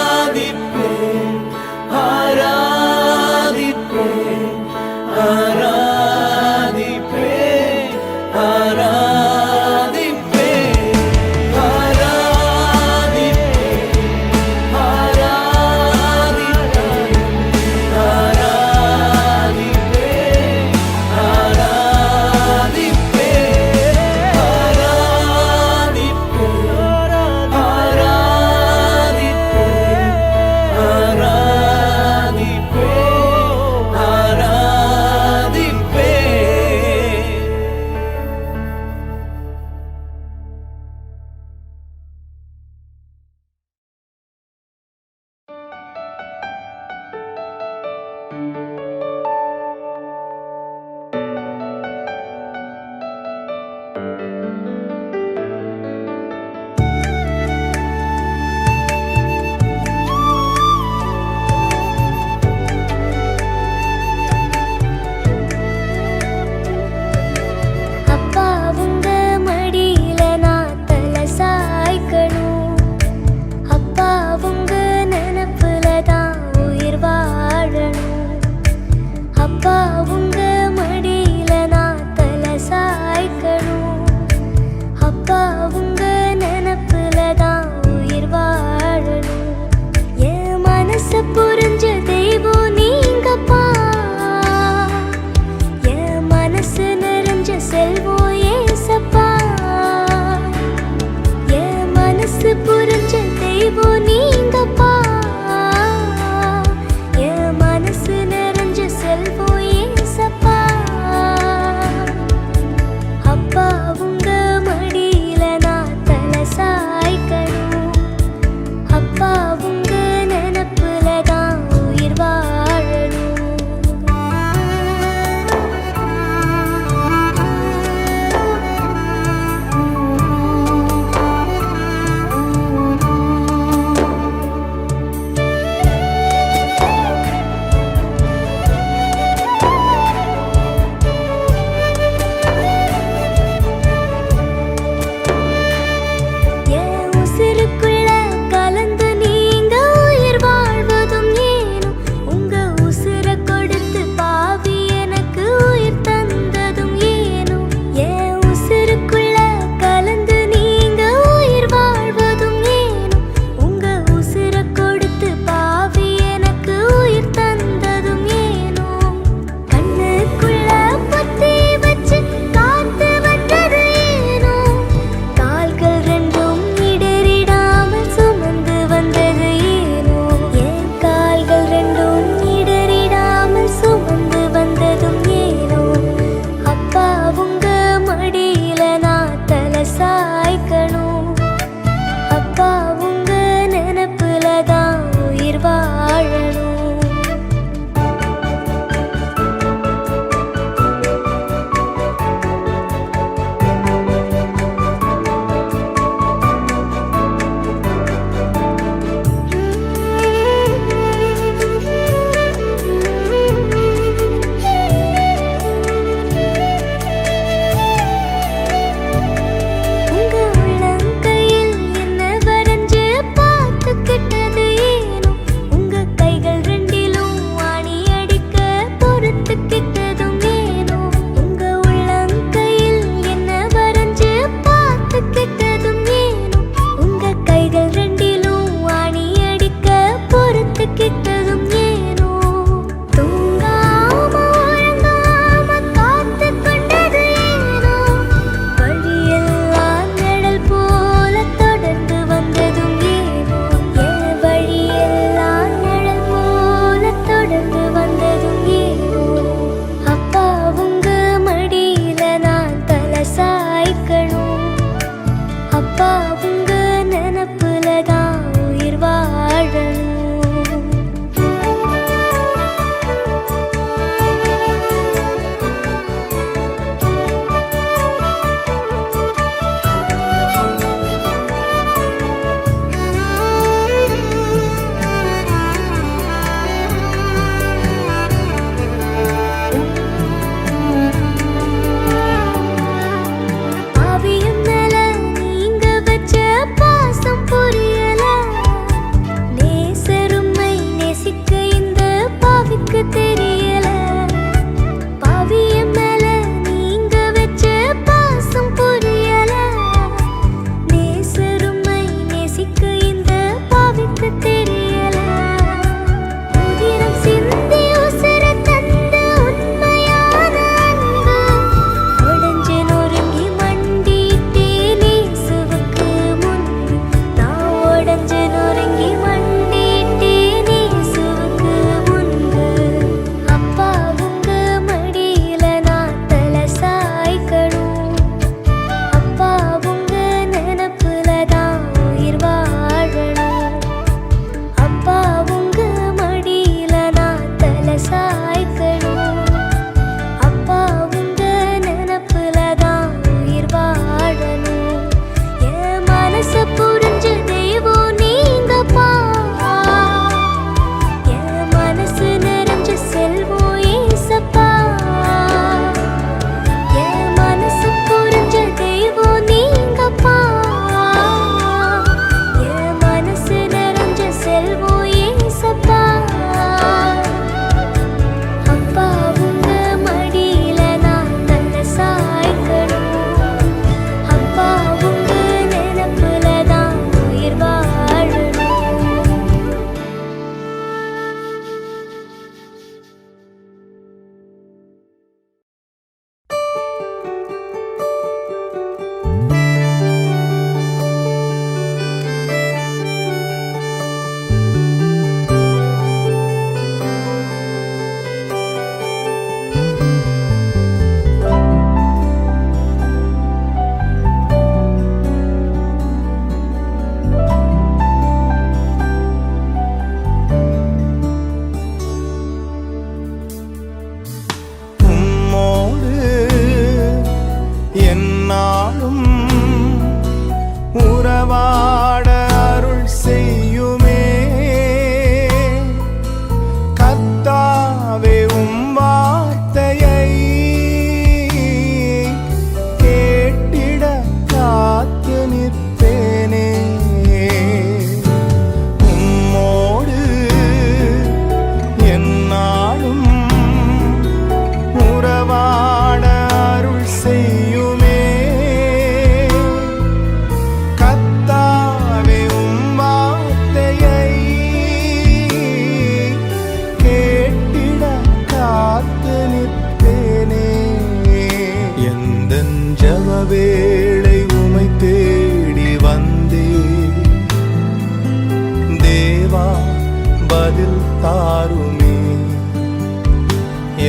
பதில் தாருமே.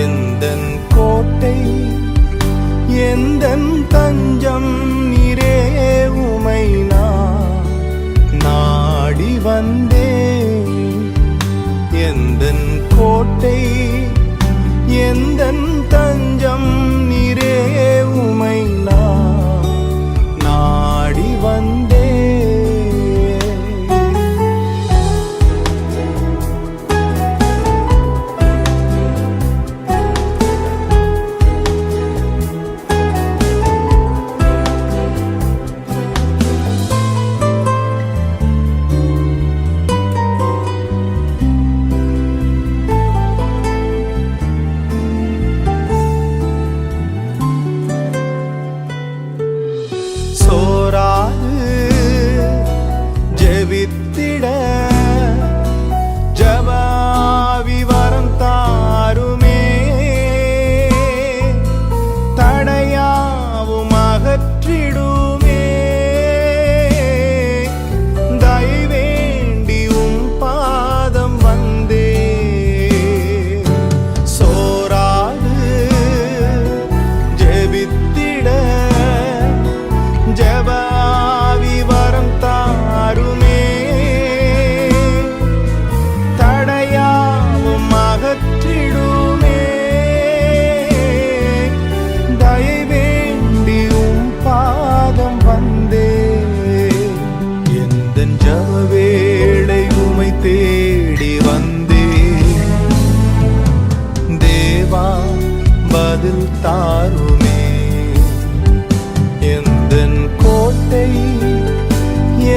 எந்தன் கோட்டை எந்தன் தஞ்சம் நீரே, உமை நான் நாடி வந்தேன். எந்தன் கோட்டை எந்தன் தஞ்சம் நீரே, உமை நான் நாடி வந்தேன். சோராது ஜெபித்திட ஜபாவி வரம் தாருமே. தடையாவும் அகற்றிடுமே. தயவேண்டியும் பாதம் வந்தே. சோராது ஜெபித்திட ஜபாவி வரம் தாருமே. தடையாவும் அகற்றிடுமே. தயவேண்டியும் பாதம் வந்தே. எந்தன் ஜப வேளை உமை தேடி வந்தே. தேவா பதில் தாருமே. எந்தன் கோட்டை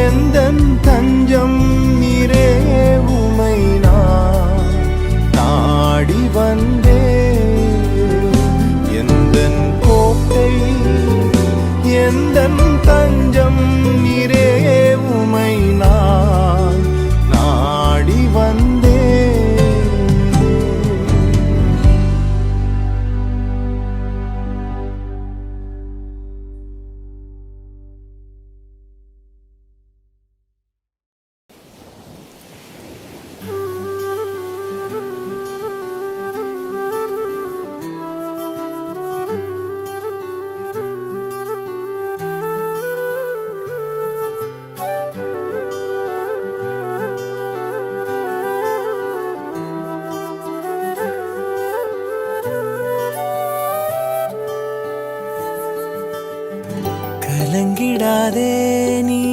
எந்தன் தஞ்சம் நீரே, உமை நான் நாடி வந்தேன். எந்தன் கோட்டை எந்தன் தஞ்சம் நீரே, உமை நான் நாடி வந்தேன். கலங்கிடாதே நீ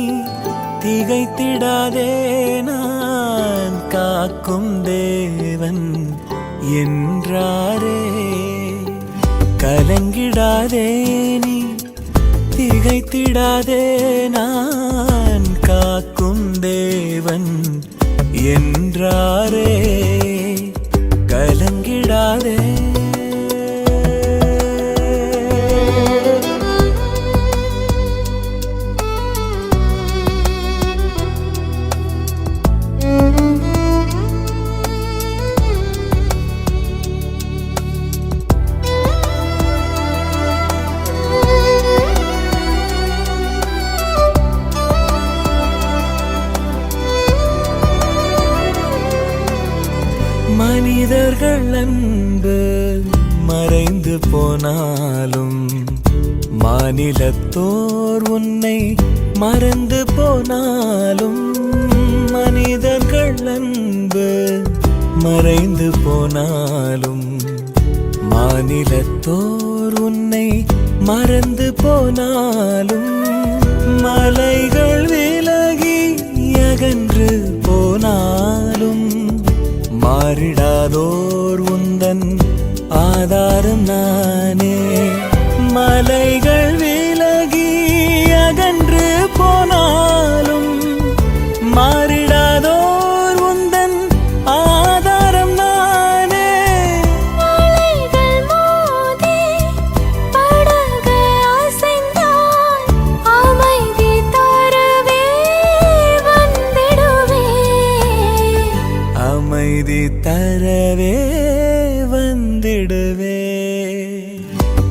திகைத்திடாதே, நான் காக்கும் தேவன் என்றாரே. கலங்கிடாதே நீ திகைத்திடாதே, நான் காக்கும் தேவன் என்றாரே. கலங்கிடாதே. மனிதர்கள் அன்பு மறைந்து போனாலும், மாநிலத்தோர் உன்னை மறந்து போனாலும், மனிதர்கள் அன்பு மறைந்து போனாலும், மாநிலத்தோர் உன்னை மறந்து போனாலும், மலைகள் விலகி அகன்று போனாலும், மாறிடாதோர் உந்தன் ஆதாரம் நானே. மலைகள் விலகி அகன்று போனாலும், மாறிடாதோர் உந்தன் ஆதாரம் நானே. மலைகள் மோதி படகு அசைந்தால், அமைதி தரவே வந்திடுவே. அமைதி தரவே வந்திடுவே.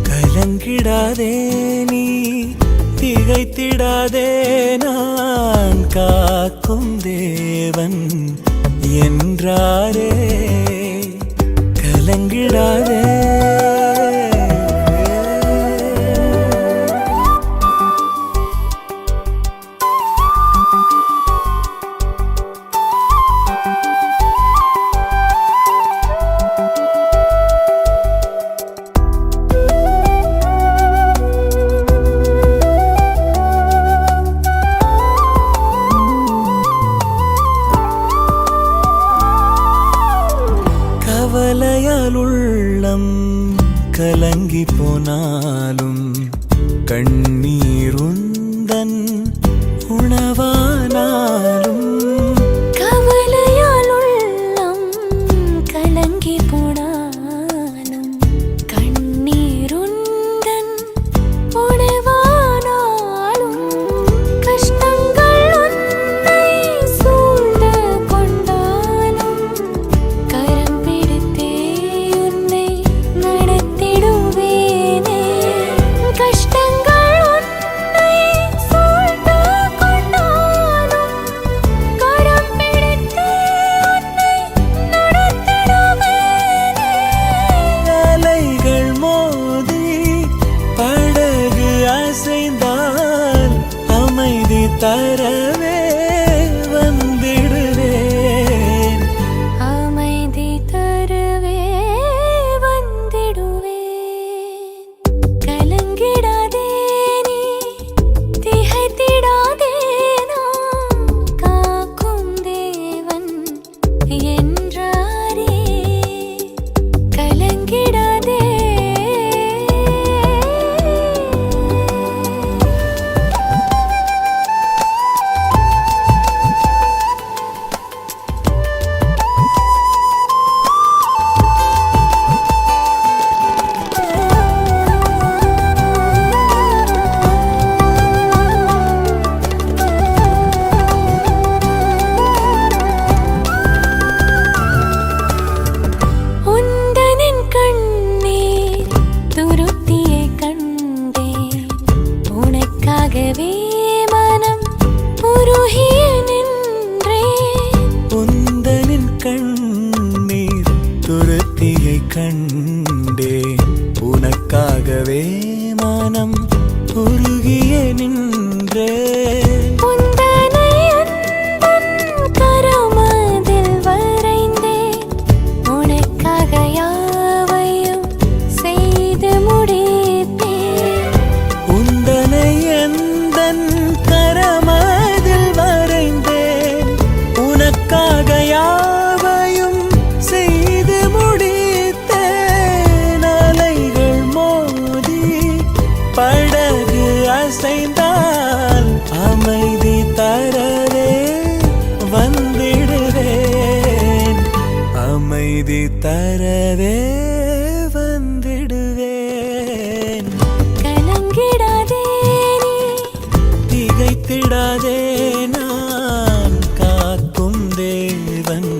கலங்கிடாதே நீ திகைத்திடாதே, நான் காக்கும் தேவன் என்றாரே கலங்கிடாதே. கவலையால் உள்ளம் கலங்கி போனாலும் கண்ணீருந்தன் உணவானாலும். கவலையால் உள்ளம் கலங்கி போனாலும் கண்ணீருந்தன் உணவானாலும். கஷ்டங்கள் உன்னை சூழ்ந்து கொண்டாலும் கரம் பிடித்தே உன்னை நடத்திடுவேனே. கஷ்டங்கள் உன்னை சூழ்ந்து கொண்டாலும் கரம் பிடித்தே உன்னை நடத்திடுவேனே. அலைகள் மோதி படகு அசைந்தால் அமைதி தரவே வந்திடுவேன். அமைதி தருவே வந்திடுவேன். கலங்கிடாதே நீ, திகைத்திடாதே, நான் காக்கும் தேவன் என்றாரே. கலங்கிடாதே. உந்தனின் கண்ணீர் துருத்தியை கண்டேன். உனக்காகவே மனம் உருகிய நின்றேன். உந்தனின் கண்ணீர் துருத்தியை கண்டேன். உனக்காகவே மனம் உருகிய நின்றேன். உந்தனை அன்பன் கரமதில் வரைந்தேன். உனக்காக யாவையும் செய்து முடிப்பேன். உந்தனை எந்தன் கரமதில் வரைந்தேன். உனக்காக யாவையும் செய்து முடித்தேன். அலைகள் மோதி படகு அசைந்தால் அமைதி தரவே வந்திடுவேன். அமைதி தரவே வந்திடுவேன். கலங்கிடாதே நீ, திகைத்திடாதே, நான் காக்கும் தேவன்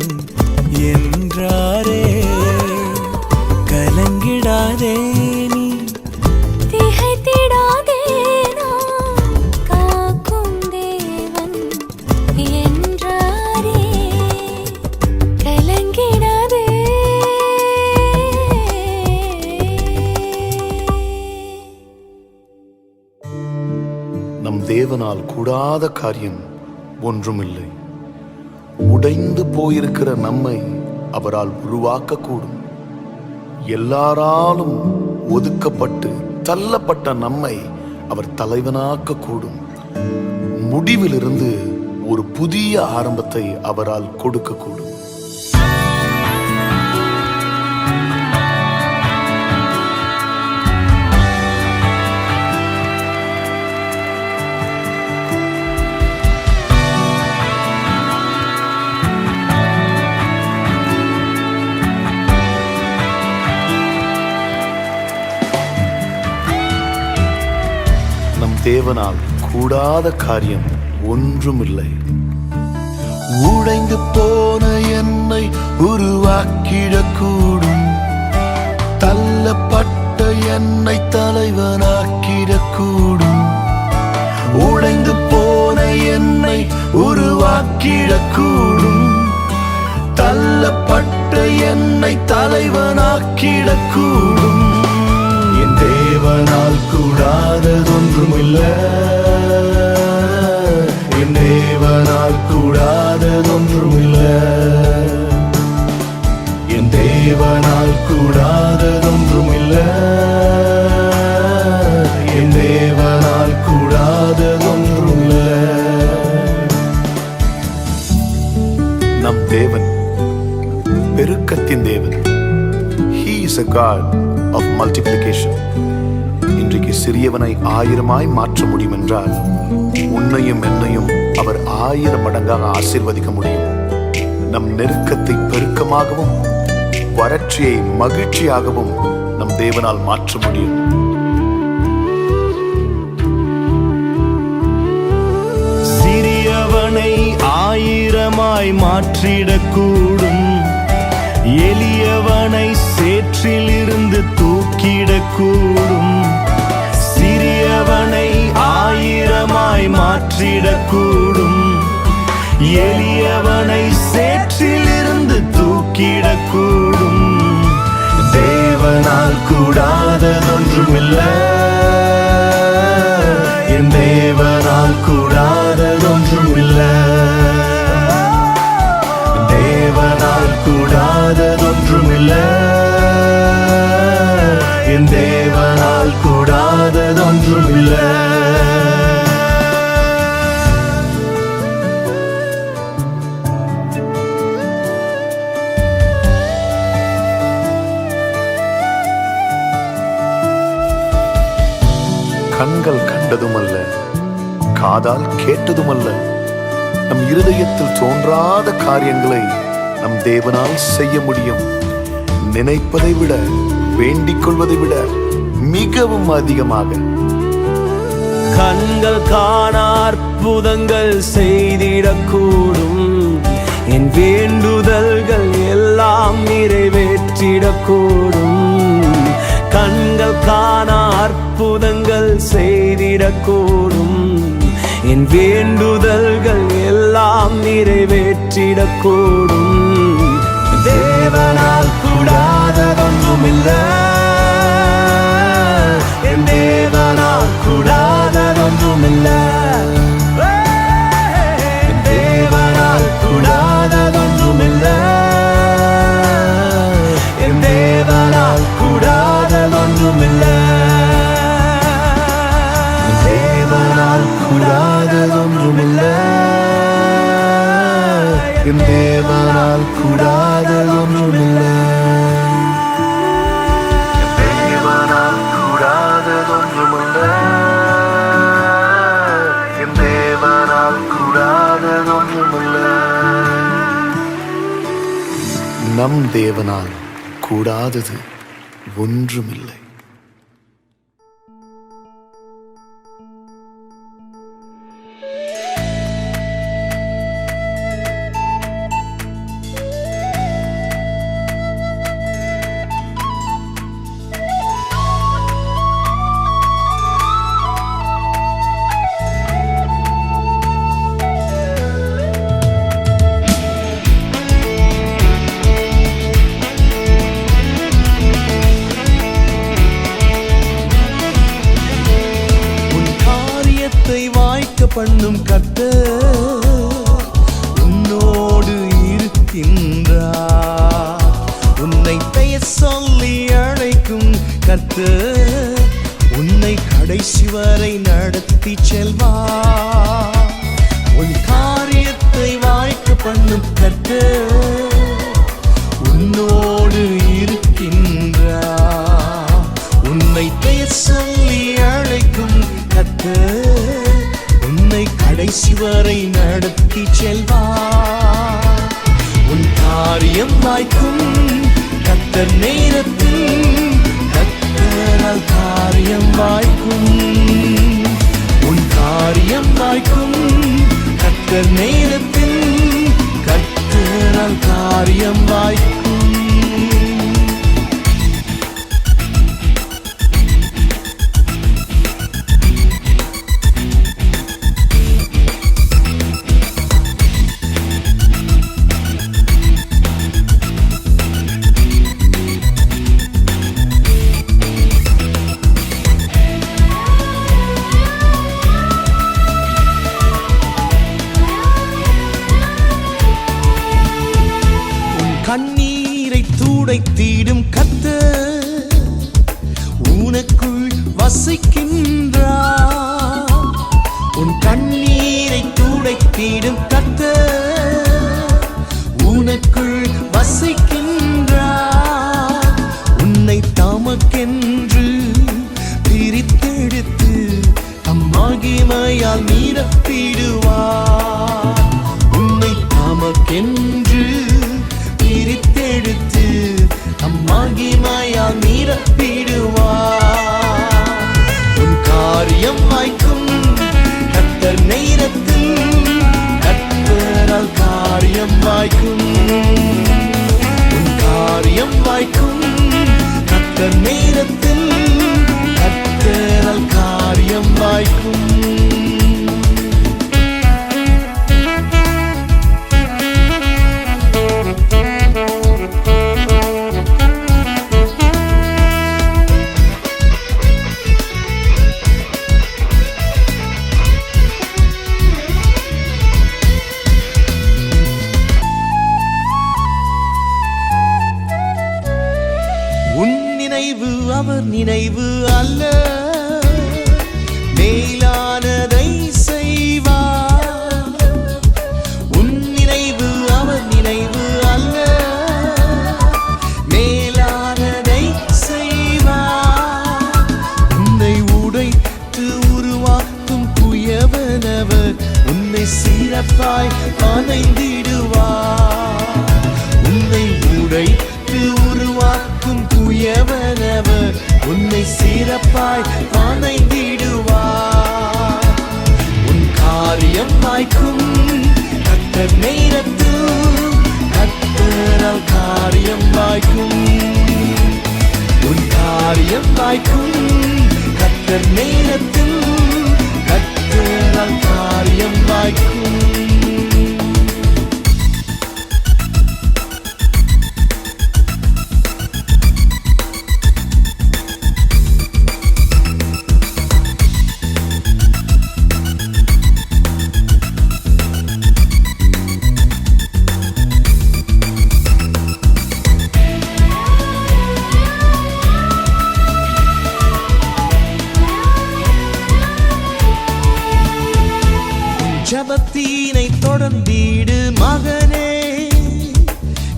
என்றாரே. கலங்கிடாதே நீ, திகைத்திடாதே, நான் காக்கும் தேவன் என்றாரே. கலங்கிடாதே. நம் தேவனால் கூடாத காரியம் ஒன்றுமில்லை. உடைந்து போயிருக்கிற நம்மை அவரால் உருவாக்கக்கூடும். எல்லாராலும் ஒதுக்கப்பட்டு தள்ளப்பட்ட நம்மை அவர் தலைவனாக்க கூடும். முடிவிலிருந்து ஒரு புதிய ஆரம்பத்தை அவரால் கொடுக்கக்கூடும். தேவனால் கூடாத காரியம் ஒன்றுமில்லை. உடைந்து போன என்னை உருவாக்கிடக்கூடும். தள்ளப்பட்ட என்னை தலைவனாக்கிடக்கூடும். உடைந்து போன என்னை உருவாக்கிடக்கூடும். தள்ளப்பட்ட என்னை தலைவனாக்கிடக்கூடும். என் தேவனால் கூடாததொன்றுமில்ல, என் தேவனால் கூடாததொன்றுமில்ல, என் தேவனால் கூடாததொன்றுமில்ல, என் தேவனால் கூடாததொன்றுமில்ல. நம் தேவன் பெருக்கத்தின் தேவன். He is a God of multiplication. இன்றைக்கு சிறியவனை 1000ஆய் மாற்ற முடியும் என்றால் உன்னையும் என்னையும் அவர் 1000 மடங்காக ஆசீர்வதிக்க முடியும். நம் நெருக்கத்தை பெருக்கமாகவும் வறட்சியை மகிழ்ச்சியாகவும் நம் தேவனால் மாற்ற முடியும். சிறியவனை 1000ஆய் மாற்றிடக்கூடும், எளியவனை சேற்றிலிருந்து தூக்கிடக்கூடும். சிறியவனை 1000ஆய் மாற்றிடக்கூடும், எளியவனை சேற்றிலிருந்து தூக்கிடக்கூடும். தேவனால் கூடாததொன்றுமில்ல, என் தேவனால் கூடாததொன்றுமில்ல, தேவனால் கூடாததொன்றுமில்ல, என் தேவனால் கூடாததொன்றுமில்ல. கண்கள் கண்டதுமல்ல, காதால் கேட்டதுமல்ல, நம் இருதயத்தில் தோன்றாத காரியங்களை நம் தேவனால் செய்ய முடியும். நினைப்பதை விட, வேண்டிக் கொள்வதை விட மிகவும் அதிகமாக. கண்கள் காண அற்புதங்கள் செய்திடக்கூடும், என் வேண்டுதல்கள் எல்லாம் நிறைவேற்றிடக்கூடும். கண்கள் காண அற்புதங்கள் செய்திடக்கூடும், என் வேண்டுதல்கள் எல்லாம் நிறைவேற்றிடக்கூடும். தேவனால் கூடாததொன்றுமில்ல, என் தேவனால் கூடாததொன்றுமில்ல, என் தேவனால் கூடாததொன்றுமில்ல, என் தேவனால் கூடாததொன்றுமில்ல, தேவனால் கூடாததொன்றுமில்ல, என் தேவனால் கூடாததொன்றுமில்ல, தேவனால் கூடாததொன்றுமில்ல, என் தேவனால் கூடாததொன்றுமில்ல. நம் தேவனால் கூடாதது ஒன்றுமில்லை. பண்ணும் கர்த்தர் உன்னோடு இருக்கின்றார். உன்னை பெயர் சொல்லி அழைக்கும் கர்த்தர் உன்னை கடைசி வரை நடத்தி செல்வார். உன் காரியத்தை வாய்க்க பண்ணும் கர்த்தர் உன்னோடு இருக்கின்றார். உன்னை பெயர் சொல்லி அழைக்கும் கர்த்தர் உன்னை கடைசி வரை நடத்தி செல்வார். உன் காரியம் வாய்க்கும் கர்த்தர் நேரத்தில், கர்த்தரால் காரியம் வாய்க்கும். உன் காரியம் வாய்க்கும் கர்த்தர் நேரத்தில், கர்த்தரால் காரியம் வாய்க்கும். துடைத்திடும் கர்த்தர் உனக்குள் வசிக்கின்றார். உன் கண்ணீரை துடைத்திடும் கர்த்தர் உனக்குள் வசிக்கின்றார். உன்னை தமக்கென்று பிரித்தெடுத்து தம் மகிமையால் நிரப்பிடுவார். உன்னை தமக்கென்று பிரித்தெடுத்து தம் மகிமையால் நிரப்பிடுவார். உன் காரியம் வாய்க்கும் கர்த்தர் நேரத்தில், கர்த்தரால் காரியம் வாய்க்கும். உன் காரியம் வாய்க்கும் கர்த்தர் நேரத்தில், கர்த்தரால் காரியம் வாய்க்கும். உன் நினைவு அவர் நினைவு அல்ல, மேலானதை செய்வார். உன் நினைவு அவர் நினைவு அல்ல, மேலானதை செய்வார். உன்னை உடைத்து உருவாக்கும் குயவனவர் உன்னை சிறப்பாய் அணைந்திடுவார். உன்னை உடைத்து உருவாக்கும் குயவனவர் உன்னை சிறப்பாய் அணைந்திடுவார். உன் காரியம் வாய்க்கும் கர்த்தர் நேரத்தில், கர்த்தரால் காரியம் வாய்க்கும். உன் காரியம் வாய்க்கும் கர்த்தர் நேரத்தில், கர்த்தரால் காரியம் வாய்க்கும். ஜபத்தினை தொடர்ந்திடு மகனே,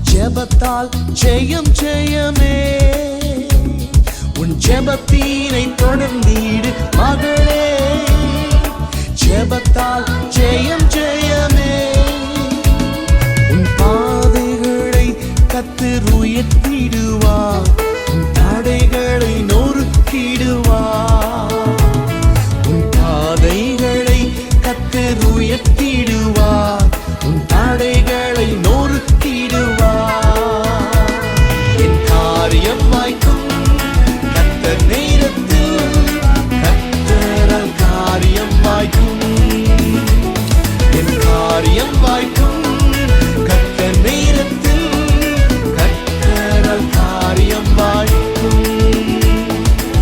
ஜபத்தால் ஜெயம் ஜெயமே. உன் ஜபத்தினை தொடர்ந்திடு மகனே, ஜபத்தால் ஜெயம் ஜெயமே. உன் பாதைகளை கர்த்தர் உயர்த்திடுவார், உன் தடைகளை நொறுக்கிடுவார். உன் பாதைகளை கர்த்தர் உயர்த்திடுவார், உன் தடைகளை நொறுக்கிடுவார். என் காரியம் வாய்க்கும் கர்த்தர் நேரத்தில், கர்த்தரால் காரியம் வாய்க்கும். என் காரியம் வாய்க்கும் கர்த்தர் நேரத்தில், கர்த்தரால் காரியம் வாய்க்கும்.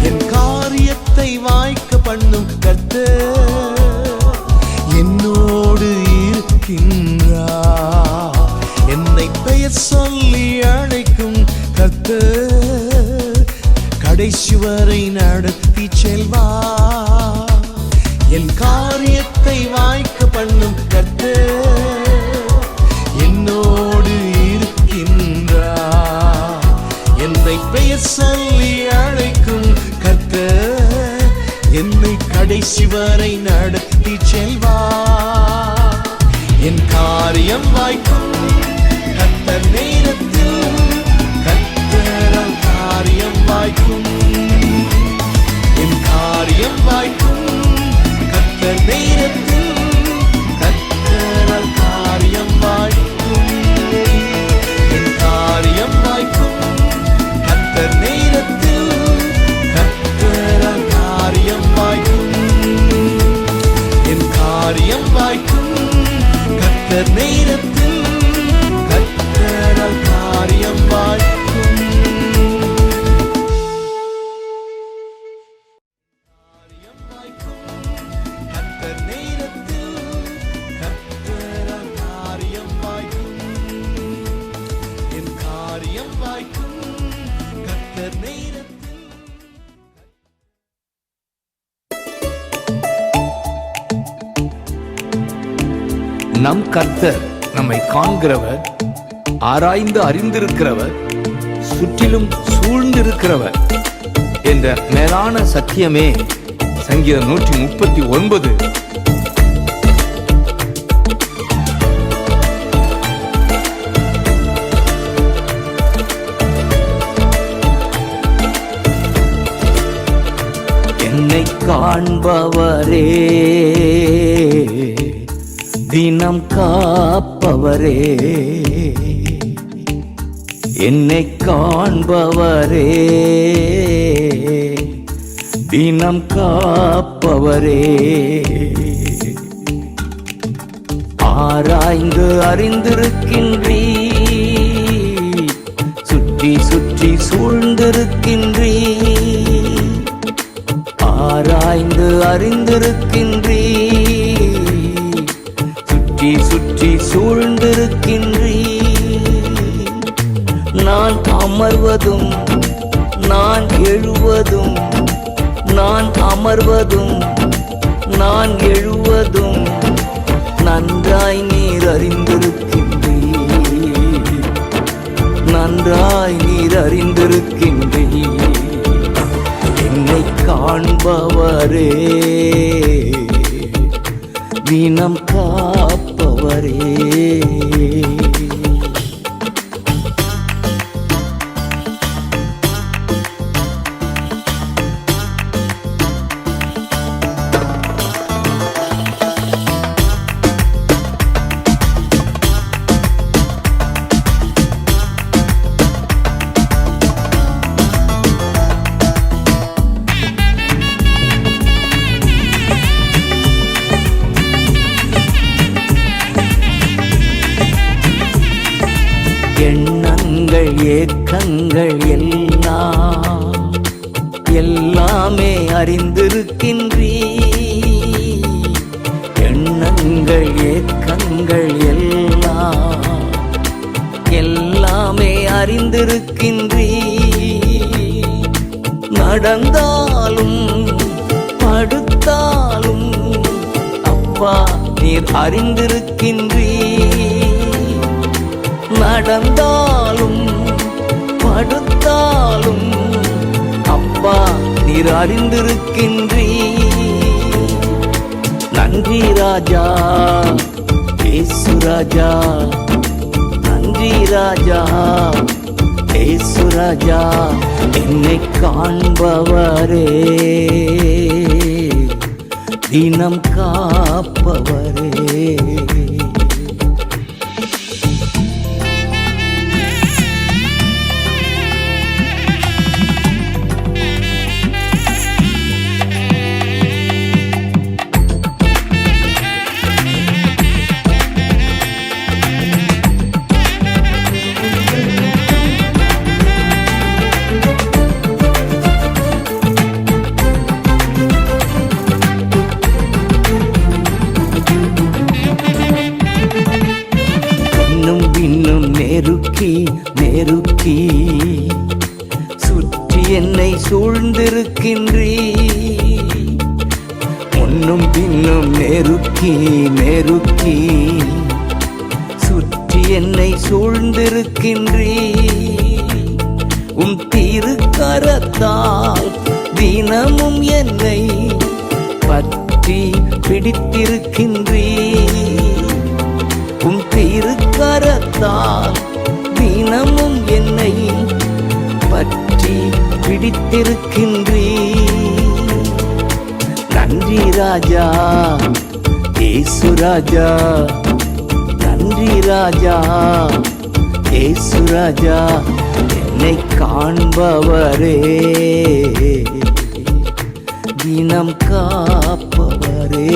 என் காரியத்தை வாய்க்க பண்ணும் கர்த்தர் என்னோடு இருக்கின்றார். என்னை பெயர் சொல்லி அழைக்கும் கர்த்தர் கடைசி வரை நடத்தி செல்வார். என் காரியத்தை வாய்க்க பண்ணும் கர்த்தர் என்னோடு இருக்கின்றார். என்னை பெயர் சொல்லி அழைக்கும் கர்த்தர் என்னை கடைசி வரை நடத்தி செல்வார். என் காரியம் வாய்க்கும் கர்த்தர் நேரத்தில், கர்த்தரால் காரியம் வாய்க்கும். என் காரியம் வாய்க்கும் கர்த்தர் நேரத்தில், கர்த்தரால் காரியம் வாய்க்கும். என் காரியம் வாய்க்கும் கர்த்தர் நேரத்தில், கர்த்தரால் காரியம் வாய்க்கும். என் காரியம் வாய்க்கும் கர்த்தர் நேரத்தில், நம் கர்த்தர் நம்மை காண்கிறவர், ஆராய்ந்து அறிந்திருக்கிறவர், சுற்றிலும் சூழ்ந்திருக்கிறவர் என்ற மேலான சத்தியமே சங்கீதம் 139. என்னை காண்பவரே, தினம் காப்பவரே, என்னை காண்பவரே, தினம் காப்பவரே, ஆராய்ந்து அறிந்திருக்கின்றீ, சுற்றி சுற்றி சூழ்ந்திருக்கின்றீ, ஆராய்ந்து அறிந்திருக்கின்றீ, சுற்றி சுற்றி சூழ்ந்திருக்கின்றீ. நான் அமர்வதும் நான் எழுவதும், நான் அமர்வதும் நான் எழுவதும் நன்றாய் நீர் அறிந்திருக்கின்றீ, நன்றாய் நீர் அறிந்திருக்கின்றீ. என்னை காண்பவரே, தினம் காப்பவரே. எண்ணங்கள் ஏக்கங்கள் எல்லாமே அறிந்திருக்கின்றீ, எண்ணங்கள் ஏக்கங்கள் எல்லாமே அறிந்திருக்கின்றீ. நடந்தாலும் படுத்தாலும் அப்பா நீர் அறிந்திருக்கின்றீ, நடந்தாலும் படுத்தாலும் அப்பா நீர் அறிந்திருக்கின்றீ. நன்றி ராஜா இயேசு ராஜா, நன்றி ராஜா இயேசு ராஜா. என்னை காண்பவரே, தினம் காப்பவரே. நெருக்கி நெருக்கி சுற்றி என்னை சூழ்ந்திருக்கின்றீ, முன்னும் பின்னும் நெருக்கி நெருக்கி சுற்றி என்னை சூழ்ந்திருக்கின்றீ. உம் திருக்கரத்தால் தினமும் என்னை பற்றி பிடித்திருக்கின்றீ, உம் திருக்கரத்தால் தினமும் என்னை பற்றி பிடித்திருக்கின்றீ. நன்றி ராஜா இயேசு ராஜா, நன்றி ராஜா இயேசு ராஜா. என்னை காண்பவரே, தினம் காப்பவரே.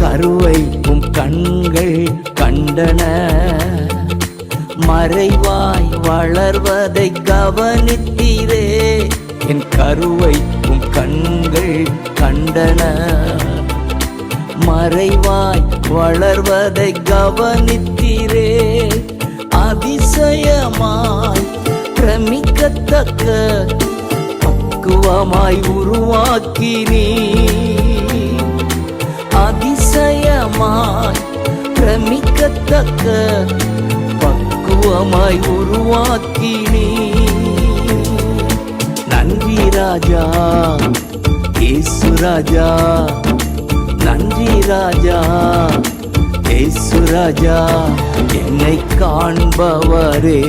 கருவை உம் கண்கள் கண்டன, மறைவாய் வளர்வதை கவனித்தீரே. என் கருவை உம் கண்கள் கண்டன. மறைவாய் வளர்வதை கவனித்தீரே, அதிசயமாய் பிரமிக்கத்தக்க பக்குவமாய் உருவாக்கினீ. அதிசயமாய் பிரமிக்கத்தக்க பக்குவமாய் உருவாக்கினீ. நன்றி ராஜா, இயேசு ராஜா, நன்றி ராஜா, இயேசு ராஜா, என்னை காண்பவரே,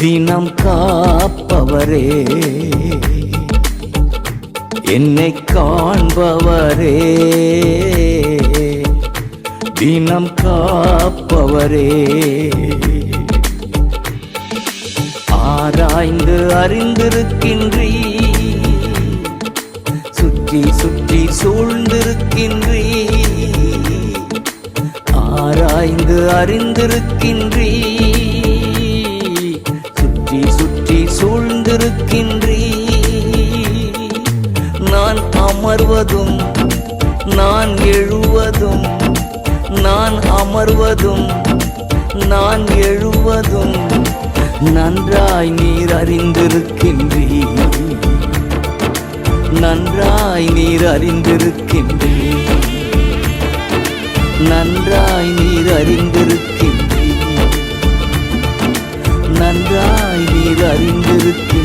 தினம் காப்பவரே, என்னை காண்பவரே, தினம் காப்பவரே. ஆராய்ந்து அறிந்திருக்கின்றீ, சுற்றி சுற்றி சூழ்ந்திருக்கின்றீ. ஆராய்ந்து அறிந்திருக்கின்றீ, சுற்றி சுற்றி சூழ்ந்திருக்கின்றீ. நான் அமர்வதும் நான் எழுவதும், நான் அமர்வதும் நான் எழுவதும் நன்றாய் நீர் அறிந்திருக்கின்றீ, நன்றாய் நீர் அறிந்திருக்கின்றீ, நன்றாய் நீர் அறிந்திருக்கின்றீ, நன்றாய் நீர் அறிந்திருக்கின்றீ.